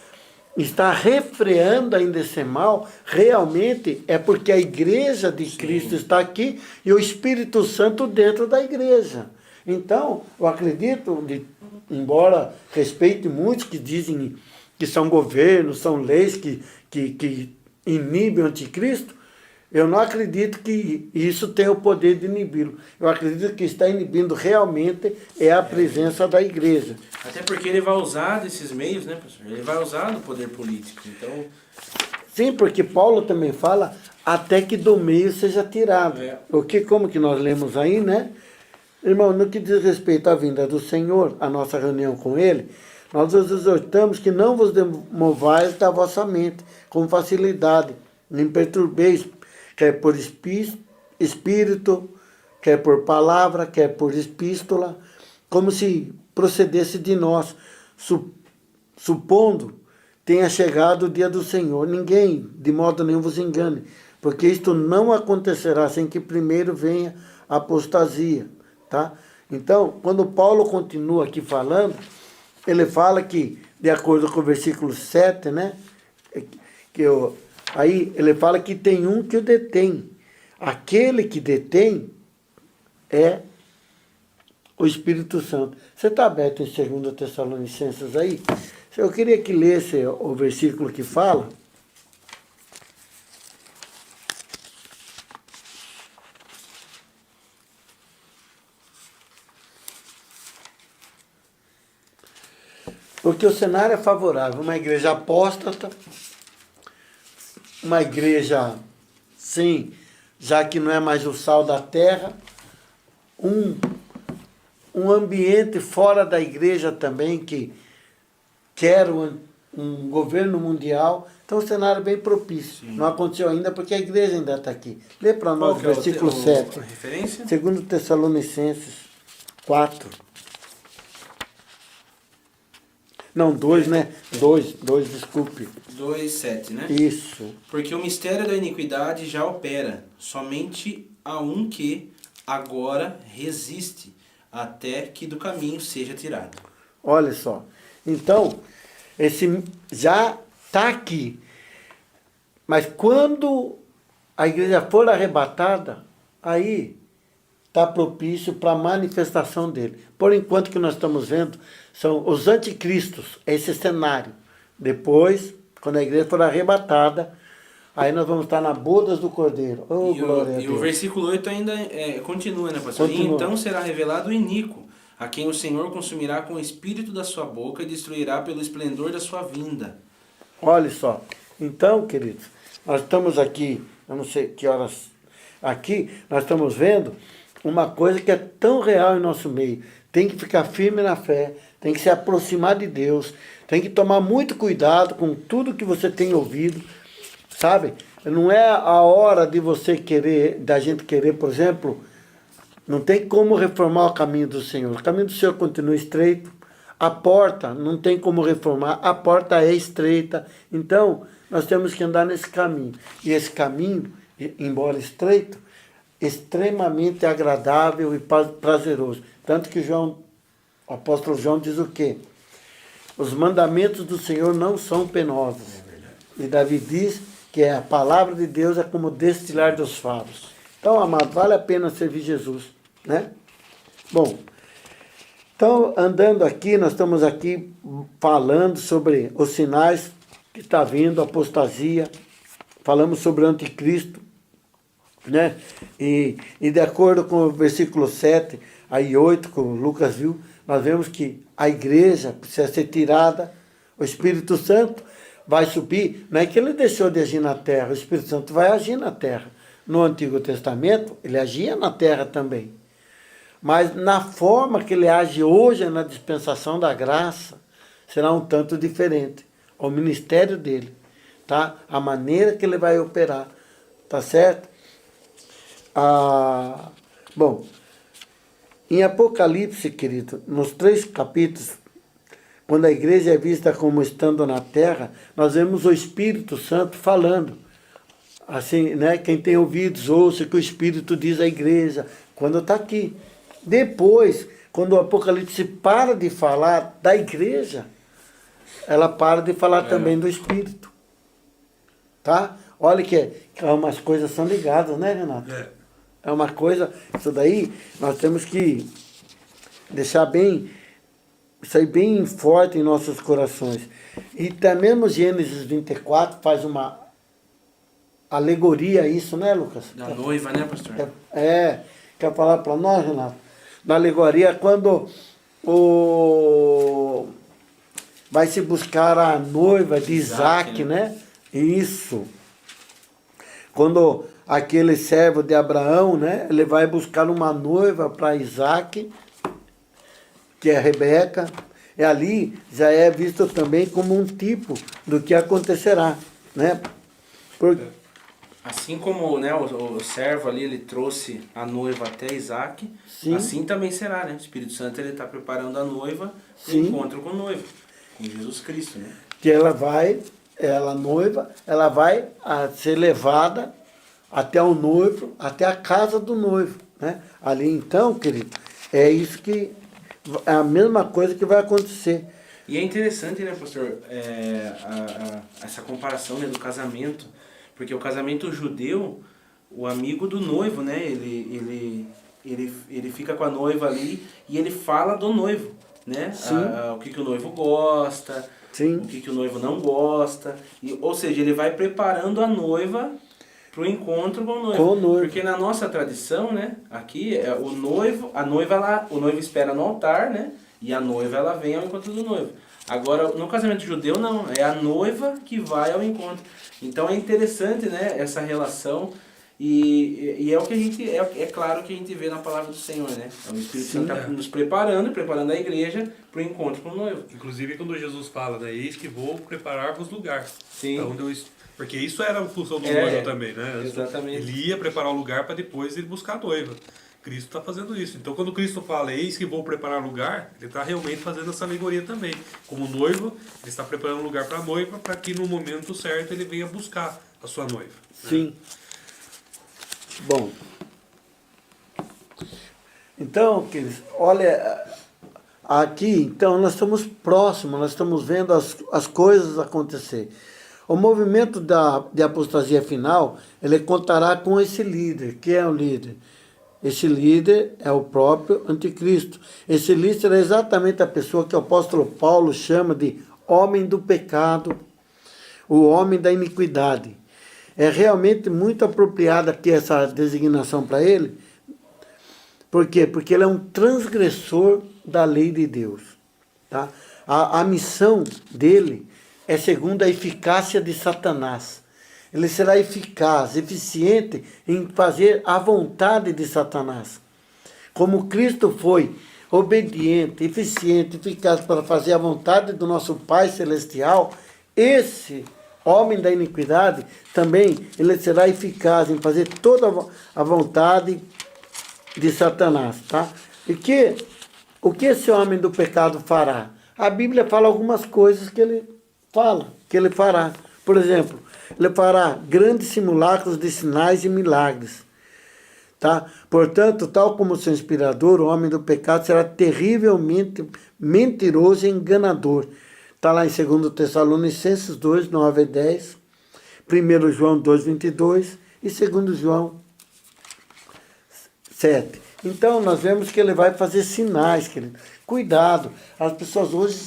está refreando ainda esse mal, realmente é porque a igreja de Cristo está aqui e o Espírito Santo dentro da igreja. Então, eu acredito, embora respeite muitos que dizem que são governos, são leis que inibem o anticristo, eu não acredito que isso tenha o poder de inibi-lo. Eu acredito que está inibindo realmente é a presença da igreja. Até porque ele vai usar desses meios, né, pastor? Ele vai usar do poder político. Então, Sim, porque Paulo também fala até que do meio seja tirado. É. Como que nós lemos aí, né? Irmão, no que diz respeito à vinda do Senhor, a nossa reunião com Ele, nós os exortamos que não vos demovais da vossa mente com facilidade, nem perturbeis, quer por espírito, quer por palavra, quer por epístola, como se procedesse de nós, supondo tenha chegado o dia do Senhor. Ninguém, de modo nenhum, vos engane, porque isto não acontecerá sem que primeiro venha a apostasia. Tá? Então, quando Paulo continua aqui falando, ele fala que, de acordo com o versículo 7, né, aí ele fala que tem um que o detém. Aquele que detém é o Espírito Santo. Você está aberto em 2 Tessalonicenses aí? Eu queria que lesse o versículo que fala. Porque o cenário é favorável. Uma igreja apóstata, uma igreja, sim, já que não é mais o sal da terra, um ambiente fora da igreja também, que quer um governo mundial. Então o cenário é bem propício. Sim. Não aconteceu ainda porque a igreja ainda está aqui. Lê para nós o versículo 7. A referência? 2 Tessalonicenses 4. Não, 2, né? 2, desculpe. 2:7, né? Isso. Porque o mistério da iniquidade já opera, somente a um que agora resiste, até que do caminho seja tirado. Olha só. Então, esse já está aqui. Mas quando a igreja for arrebatada, aí está propício para a manifestação dele. Por enquanto que nós estamos vendo, são os anticristos, esse cenário. Depois, quando a igreja for arrebatada, aí nós vamos estar na bodas do Cordeiro. Oh, glória a Deus. E o versículo 8 ainda continua, né, pastor? Continua. E então será revelado o iníquo, a quem o Senhor consumirá com o espírito da sua boca e destruirá pelo esplendor da sua vinda. Olha só. Então, queridos, nós estamos aqui, eu não sei que horas, aqui, nós estamos vendo uma coisa que é tão real em nosso meio. Tem que ficar firme na fé, tem que se aproximar de Deus, tem que tomar muito cuidado com tudo que você tem ouvido, sabe? Não é a hora de você querer, da gente querer, por exemplo, não tem como reformar o caminho do Senhor. O caminho do Senhor continua estreito, a porta não tem como reformar, a porta é estreita. Então, nós temos que andar nesse caminho. E esse caminho, embora estreito, extremamente agradável e prazeroso. Tanto que o apóstolo João diz o quê? Os mandamentos do Senhor não são penosos. E Davi diz que a palavra de Deus é como destilar dos favos. Então, amado, vale a pena servir Jesus, né? Bom, então, andando aqui, nós estamos aqui falando sobre os sinais que está vindo, a apostasia, falamos sobre o anticristo, né? E de acordo com o versículo 7, aí 8, que o Lucas viu, nós vemos que a igreja precisa ser tirada, o Espírito Santo vai subir, não é que ele deixou de agir na terra, o Espírito Santo vai agir na terra. No Antigo Testamento, ele agia na terra também. Mas na forma que ele age hoje, na dispensação da graça, será um tanto diferente. O ministério dele, tá? A maneira que ele vai operar, tá certo? Bom, em Apocalipse, querido, nos 3 capítulos, quando a igreja é vista como estando na terra, nós vemos o Espírito Santo falando. Assim, né? Quem tem ouvidos, ouça o que o Espírito diz à igreja, quando está aqui. Depois, quando o Apocalipse para de falar da igreja, ela para de falar também do Espírito. Tá? Olha que umas coisas são ligadas, né, Renato? É uma coisa, isso daí nós temos que deixar bem, isso aí bem forte em nossos corações. E também no Gênesis 24 faz uma alegoria a isso, né, Lucas? Da noiva, né, pastor? Quer falar para nós, Renato? Na alegoria, quando vai se buscar a noiva de Isaac, né? Isso. Quando aquele servo de Abraão, né? Ele vai buscar uma noiva para Isaac, que é Rebeca. E ali já é visto também como um tipo do que acontecerá, né? Assim como, né, o servo ali, ele trouxe a noiva até Isaac, Sim. assim também será, né? O Espírito Santo, ele está preparando a noiva para o Sim. encontro com o noivo, com Jesus Cristo, né? Que ela noiva, ela vai ser levada até o noivo, até a casa do noivo, né? Ali então, querido, é isso que é a mesma coisa que vai acontecer. E é interessante, né, pastor, essa comparação, né, do casamento, porque o casamento judeu, o amigo do noivo, né, ele fica com a noiva ali e ele fala do noivo, né? O que o noivo gosta, Sim. o que o noivo não gosta, ou seja, ele vai preparando a noiva para o encontro com o noivo. Porque na nossa tradição, né, aqui, o noivo espera no altar, né, e a noiva ela vem ao encontro do noivo. Agora, no casamento judeu, não, é a noiva que vai ao encontro. Então é interessante, né, essa relação, e é o que a gente, é claro que a gente vê na palavra do Senhor, né? O Espírito Santo está nos preparando a igreja para o encontro com o noivo. Inclusive quando Jesus fala, né, eis que vou preparar-vos lugar. Sim. Então, porque isso era a função do noivo também, né? Exatamente. Ele ia preparar o lugar para depois ele buscar a noiva. Cristo está fazendo isso. Então, quando Cristo fala, eis que vou preparar lugar, ele está realmente fazendo essa alegoria também. Como noivo, ele está preparando lugar para a noiva, para que no momento certo ele venha buscar a sua noiva. Sim. Né? Bom. Então, queridos, olha, aqui, então, nós estamos próximos, nós estamos vendo as coisas acontecer. O movimento de apostasia final, ele contará com esse líder. Quem é o líder? Esse líder é o próprio anticristo. Esse líder é exatamente a pessoa que o apóstolo Paulo chama de homem do pecado, o homem da iniquidade. É realmente muito apropriada aqui essa designação para ele. Por quê? Porque ele é um transgressor da lei de Deus. Tá? A missão dele é segundo a eficácia de Satanás. Ele será eficaz, eficiente em fazer a vontade de Satanás. Como Cristo foi obediente, eficiente, eficaz para fazer a vontade do nosso Pai Celestial, esse homem da iniquidade também ele será eficaz em fazer toda a vontade de Satanás. Tá? E o que esse homem do pecado fará? A Bíblia fala algumas coisas que ele fará. Por exemplo, ele fará grandes simulacros de sinais e milagres. Tá? Portanto, tal como seu inspirador, o homem do pecado será terrivelmente mentiroso e enganador. Está lá em 2 Tessalonicenses 2, 9 e 10, 1 João 2, 22 e 2 João 7. Então, nós vemos que ele vai fazer sinais, querido. Cuidado, as pessoas hoje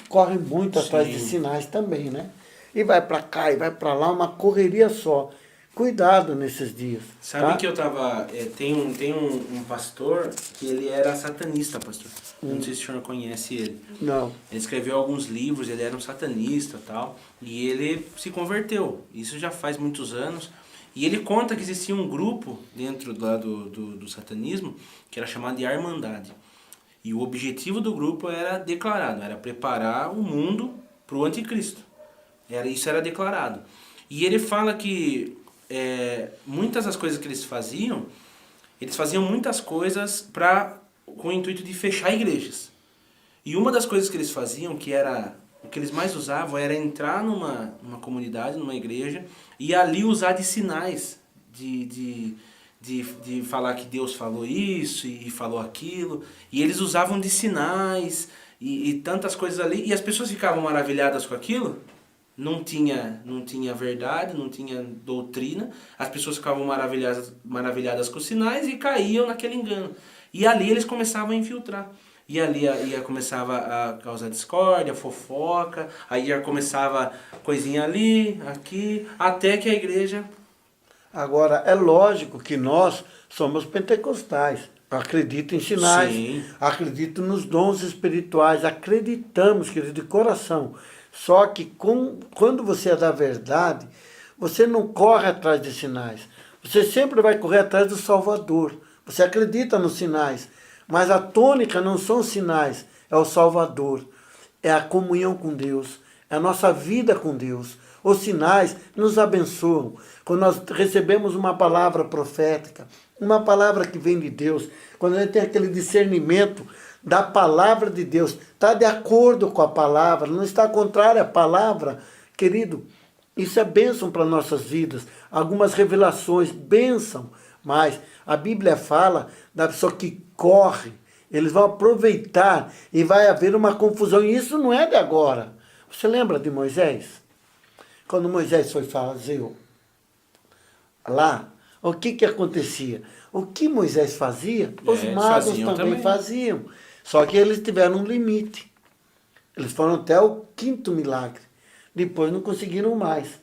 correm muito atrás de sinais também, né? E vai para cá e vai para lá, uma correria só. cuidado nesses dias. Sabe tá? que eu tava... tem um pastor que ele era satanista, pastor. Eu não sei se o senhor conhece ele. Não. Ele escreveu alguns livros, ele era um satanista e tal. E ele se converteu. Isso já faz muitos anos. E ele conta que existia um grupo dentro lá do satanismo que era chamado de Irmandade. E o objetivo do grupo era declarado, era preparar o mundo para o anticristo. Isso era declarado. E ele fala que muitas das coisas que eles faziam muitas coisas com o intuito de fechar igrejas. E uma das coisas que eles faziam, que era o que eles mais usavam, era entrar numa comunidade, numa igreja, e ali usar de sinais, de falar que Deus falou isso e falou aquilo. E eles usavam de sinais e tantas coisas ali, e as pessoas ficavam maravilhadas com aquilo. Não tinha verdade, não tinha doutrina, as pessoas ficavam maravilhadas com os sinais e caíam naquele engano. E ali eles começavam a infiltrar. E ali começava a causar discórdia, fofoca, aí já começava coisinha ali, aqui, até que a igreja... Agora, é lógico que nós somos pentecostais. Acredito em sinais, Sim. acredito nos dons espirituais, acreditamos, querido, de coração. Só que quando você é da verdade, você não corre atrás de sinais. Você sempre vai correr atrás do Salvador. Você acredita nos sinais, mas a tônica não são os sinais, é o Salvador. É a comunhão com Deus, é a nossa vida com Deus. Os sinais nos abençoam. Quando nós recebemos uma palavra profética, uma palavra que vem de Deus, quando a gente tem aquele discernimento da palavra de Deus, está de acordo com a palavra, não está contrária à palavra, querido, isso é bênção para nossas vidas. Algumas revelações, bênção, mas a Bíblia fala da pessoa que corre, eles vão aproveitar e vai haver uma confusão, e isso não é de agora. Você lembra de Moisés? Quando Moisés foi fazer lá, o que acontecia? O que Moisés fazia, os magos também faziam. Só que eles tiveram um limite. Eles foram até o 5º milagre. Depois não conseguiram mais.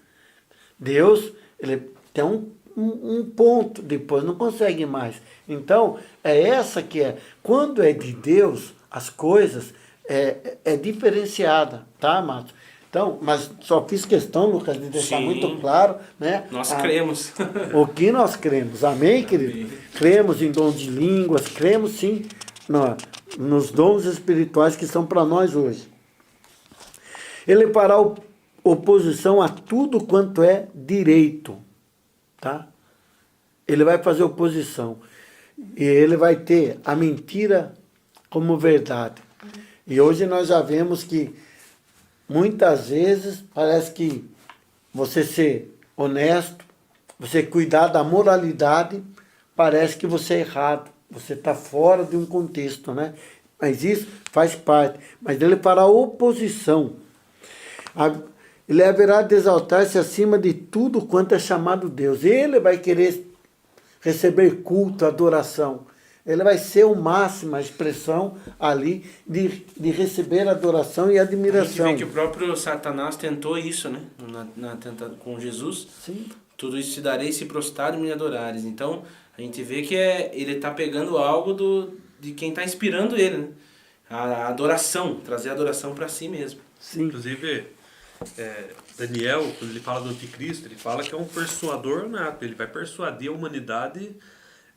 Deus, ele tem um ponto, depois não consegue mais. Então, é essa que é. Quando é de Deus, as coisas é diferenciada, tá, amados? Então, mas só fiz questão, Lucas, de deixar Sim. muito claro, né? Nós cremos. O que nós cremos. Amém, querido? Amém. Cremos em dons de línguas, cremos sim nos dons espirituais que são para nós hoje. Ele fará oposição a tudo quanto é direito, tá? Ele vai fazer oposição. E ele vai ter a mentira como verdade. E hoje nós já vemos que muitas vezes parece que você ser honesto, você cuidar da moralidade, parece que você é errado. Você está fora de um contexto, né? Mas isso faz parte. Mas ele fará oposição. Ele haverá de exaltar-se acima de tudo quanto é chamado Deus. Ele vai querer receber culto, adoração. Ele vai ser o máximo, a expressão ali de receber adoração e admiração. A gente vê que o próprio Satanás tentou isso, né? Com Jesus. Sim. Tudo isso te darei se prostrado e me adorares. Então, a gente vê que ele está pegando algo de quem está inspirando ele, né? A adoração, trazer a adoração para si mesmo. Sim. Inclusive, Daniel, quando ele fala do anticristo, ele fala que é um persuador nato. Ele vai persuadir a humanidade,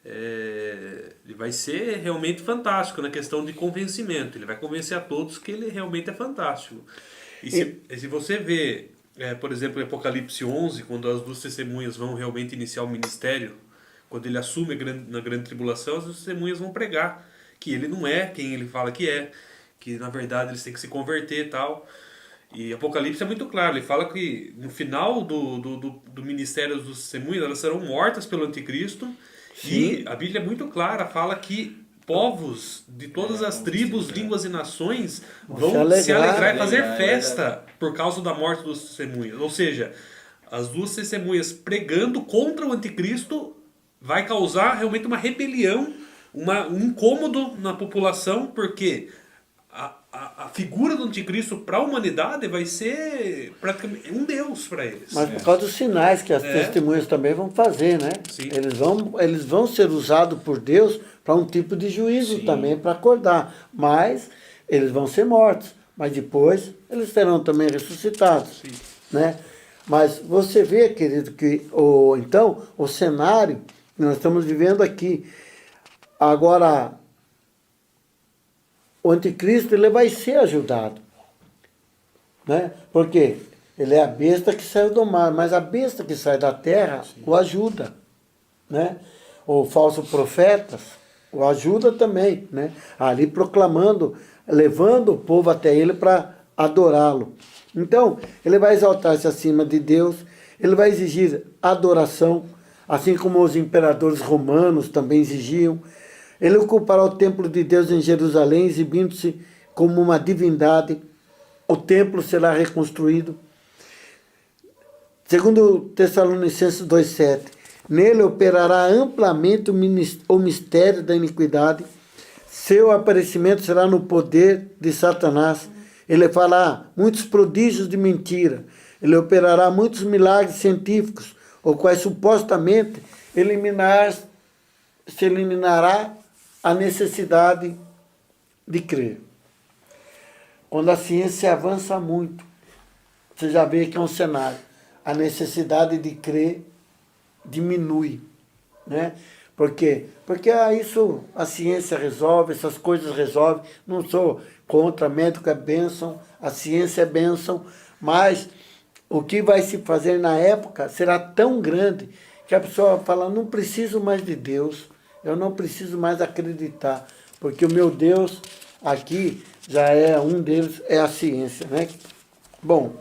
ele vai ser realmente fantástico na questão de convencimento. Ele vai convencer a todos que ele realmente é fantástico. E se você vê, por exemplo, em Apocalipse 11, quando as 2 testemunhas vão realmente iniciar o ministério, quando ele assume na grande tribulação, as 2 testemunhas vão pregar que ele não é quem ele fala que na verdade eles têm que se converter e tal. E Apocalipse é muito claro, ele fala que no final do ministério das 2 testemunhas, elas serão mortas pelo anticristo. Sim. E a Bíblia é muito clara, fala que povos de todas as tribos, línguas e nações vão se alegrar e fazer festa por causa da morte dos testemunhas. Ou seja, as 2 testemunhas pregando contra o anticristo vai causar realmente uma rebelião, um incômodo na população, porque a figura do anticristo para a humanidade vai ser praticamente um Deus para eles. Mas por causa dos sinais que as testemunhas também vão fazer, né? Sim. Eles vão ser usados por Deus para um tipo de juízo também, para acordar. Mas eles vão ser mortos. Mas depois eles serão também ressuscitados. Sim. Né? Mas você vê, querido, que então o cenário que nós estamos vivendo aqui. Agora, o anticristo ele vai ser ajudado. Né? Porque ele é a besta que saiu do mar, mas a besta que sai da terra o ajuda. Né? O falso profetas o ajuda também. Né? Ali proclamando, levando o povo até ele para adorá-lo. Então, ele vai exaltar-se acima de Deus, ele vai exigir adoração, assim como os imperadores romanos também exigiam. Ele ocupará o templo de Deus em Jerusalém, exibindo-se como uma divindade. O templo será reconstruído. Segundo Tessalonicenses 2,7, nele operará amplamente o mistério da iniquidade. Seu aparecimento será no poder de Satanás. Ele fará muitos prodígios de mentira. Ele operará muitos milagres científicos, os quais supostamente se eliminará a necessidade de crer. Quando a ciência avança muito, você já vê que é um cenário. A necessidade de crer diminui. Né? Por quê? Porque isso a ciência resolve, essas coisas resolvem. Não sou contra, médico é bênção, a ciência é bênção, mas o que vai se fazer na época será tão grande que a pessoa fala, não preciso mais de Deus, eu não preciso mais acreditar, porque o meu Deus aqui já é um deles, é a ciência. Né? Bom,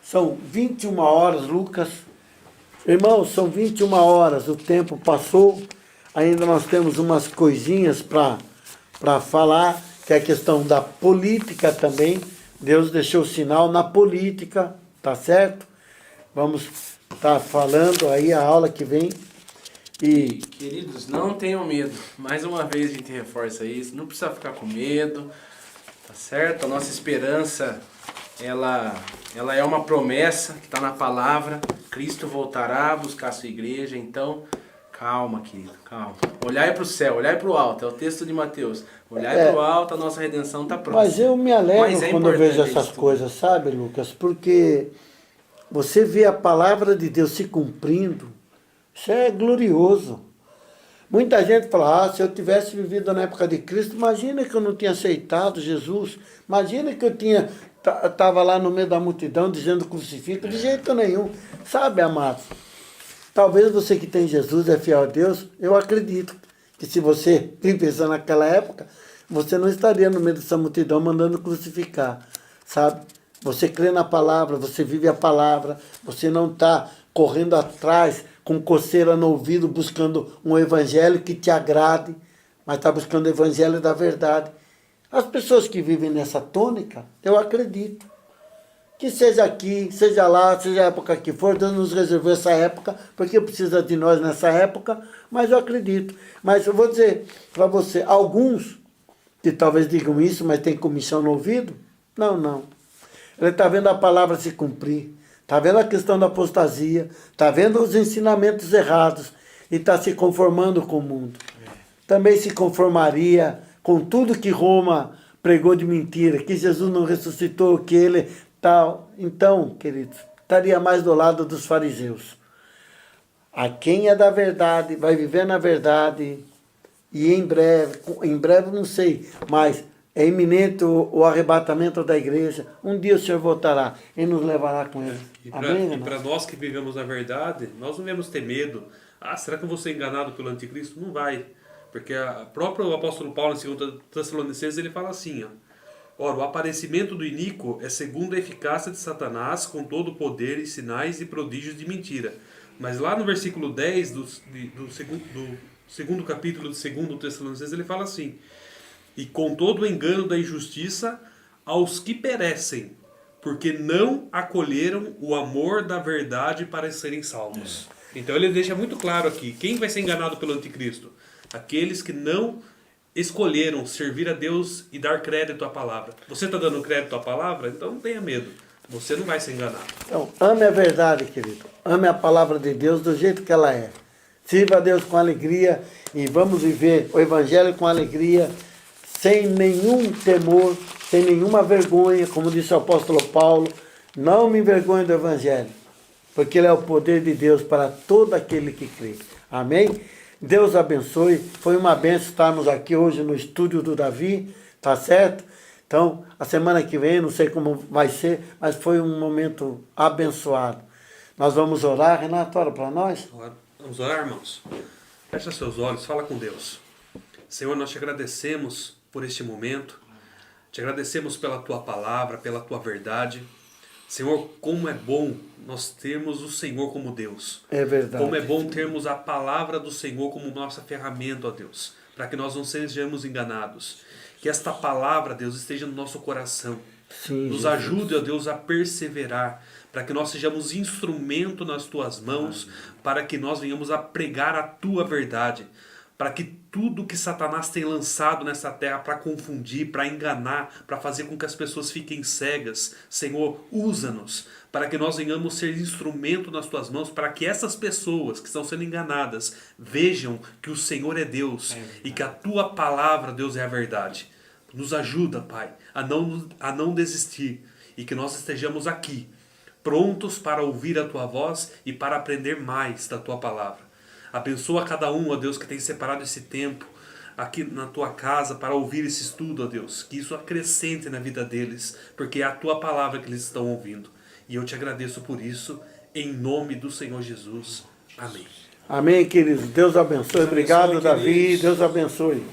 são 21 horas, Lucas. Irmãos, são 21 horas, o tempo passou, ainda nós temos umas coisinhas para falar, que é a questão da política também. Deus deixou sinal na política, tá certo? Vamos estar falando aí a aula que vem. E queridos, não tenham medo. Mais uma vez a gente reforça isso, não precisa ficar com medo, tá certo? A nossa esperança, ela é uma promessa que está na palavra. Cristo voltará a buscar a sua igreja, então calma, querido, calma. Olhai para o céu, olhai para o alto, é o texto de Mateus. Olhai para o alto, a nossa redenção está próxima. Mas eu me alegro quando eu vejo essas coisas, sabe, Lucas? Porque você vê a palavra de Deus se cumprindo, isso é glorioso. Muita gente fala, se eu tivesse vivido na época de Cristo, imagina que eu não tinha aceitado Jesus, imagina que eu estava lá no meio da multidão dizendo crucifica, de jeito nenhum. Sabe, amados, talvez você que tem Jesus, é fiel a Deus, eu acredito que se você vivesse naquela época, você não estaria no meio dessa multidão mandando crucificar, sabe? Você crê na palavra, você vive a palavra, você não está correndo atrás com coceira no ouvido, buscando um evangelho que te agrade, mas está buscando o evangelho da verdade. As pessoas que vivem nessa tônica, eu acredito. Que seja aqui, seja lá, seja a época que for, Deus nos reservou essa época, porque precisa de nós nessa época, mas eu acredito. Mas eu vou dizer para você, alguns que talvez digam isso, mas tem comissão no ouvido, não. Ele está vendo a palavra se cumprir, está vendo a questão da apostasia, está vendo os ensinamentos errados e está se conformando com o mundo. Também se conformaria com tudo que Roma pregou de mentira, que Jesus não ressuscitou, que ele tal. Então, queridos, estaria mais do lado dos fariseus. A quem é da verdade, vai viver na verdade, e em breve não sei, mas é iminente o arrebatamento da igreja. Um dia o Senhor voltará e nos levará com ele. E para nós que vivemos na verdade, nós não devemos ter medo. Será que eu vou ser enganado pelo anticristo? Não vai. Porque o próprio apóstolo Paulo, em 2 Tessalonicenses, ele fala assim, ora, o aparecimento do iníquo é segundo a eficácia de Satanás, com todo o poder e sinais e prodígios de mentira. Mas lá no versículo 10 do segundo capítulo de 2 Tessalonicenses, ele fala assim, e com todo o engano da injustiça aos que perecem, porque não acolheram o amor da verdade para serem salvos. Então ele deixa muito claro aqui, quem vai ser enganado pelo anticristo? Aqueles que não escolheram servir a Deus e dar crédito à palavra. Você está dando crédito à palavra? Então não tenha medo. Você não vai se enganar. Então, ame a verdade, querido. Ame a palavra de Deus do jeito que ela é. Sirva a Deus com alegria e vamos viver o Evangelho com alegria, sem nenhum temor, sem nenhuma vergonha, como disse o apóstolo Paulo. Não me envergonhe do Evangelho, porque ele é o poder de Deus para todo aquele que crê. Amém? Deus abençoe. Foi uma benção estarmos aqui hoje no estúdio do Davi, tá certo? Então, a semana que vem, não sei como vai ser, mas foi um momento abençoado. Nós vamos orar. Renato, ora para nós. Vamos orar, irmãos? Fecha seus olhos, fala com Deus. Senhor, nós te agradecemos por este momento. Te agradecemos pela tua palavra, pela tua verdade. Senhor, como é bom nós termos o Senhor como Deus. É verdade. Como é bom termos a palavra do Senhor como nossa ferramenta, ó Deus, para que nós não sejamos enganados. Que esta palavra, Deus, esteja no nosso coração. Sim, Nos Jesus. ajude, ó Deus, a perseverar, para que nós sejamos instrumento nas tuas mãos, para que nós venhamos a pregar a tua verdade, para que tudo que Satanás tem lançado nessa terra para confundir, para enganar, para fazer com que as pessoas fiquem cegas, Senhor, usa-nos, para que nós venhamos ser instrumento nas tuas mãos, para que essas pessoas que estão sendo enganadas vejam que o Senhor é Deus e que a tua palavra, Deus, é a verdade. Nos ajuda, Pai, a não desistir e que nós estejamos aqui, prontos para ouvir a tua voz e para aprender mais da tua palavra. Abençoa cada um, ó Deus, que tem separado esse tempo aqui na tua casa para ouvir esse estudo, ó Deus. Que isso acrescente na vida deles, porque é a tua palavra que eles estão ouvindo. E eu te agradeço por isso, em nome do Senhor Jesus. Amém. Amém, queridos. Deus abençoe. Deus Obrigado, abençoe, Davi. queridos. Deus abençoe.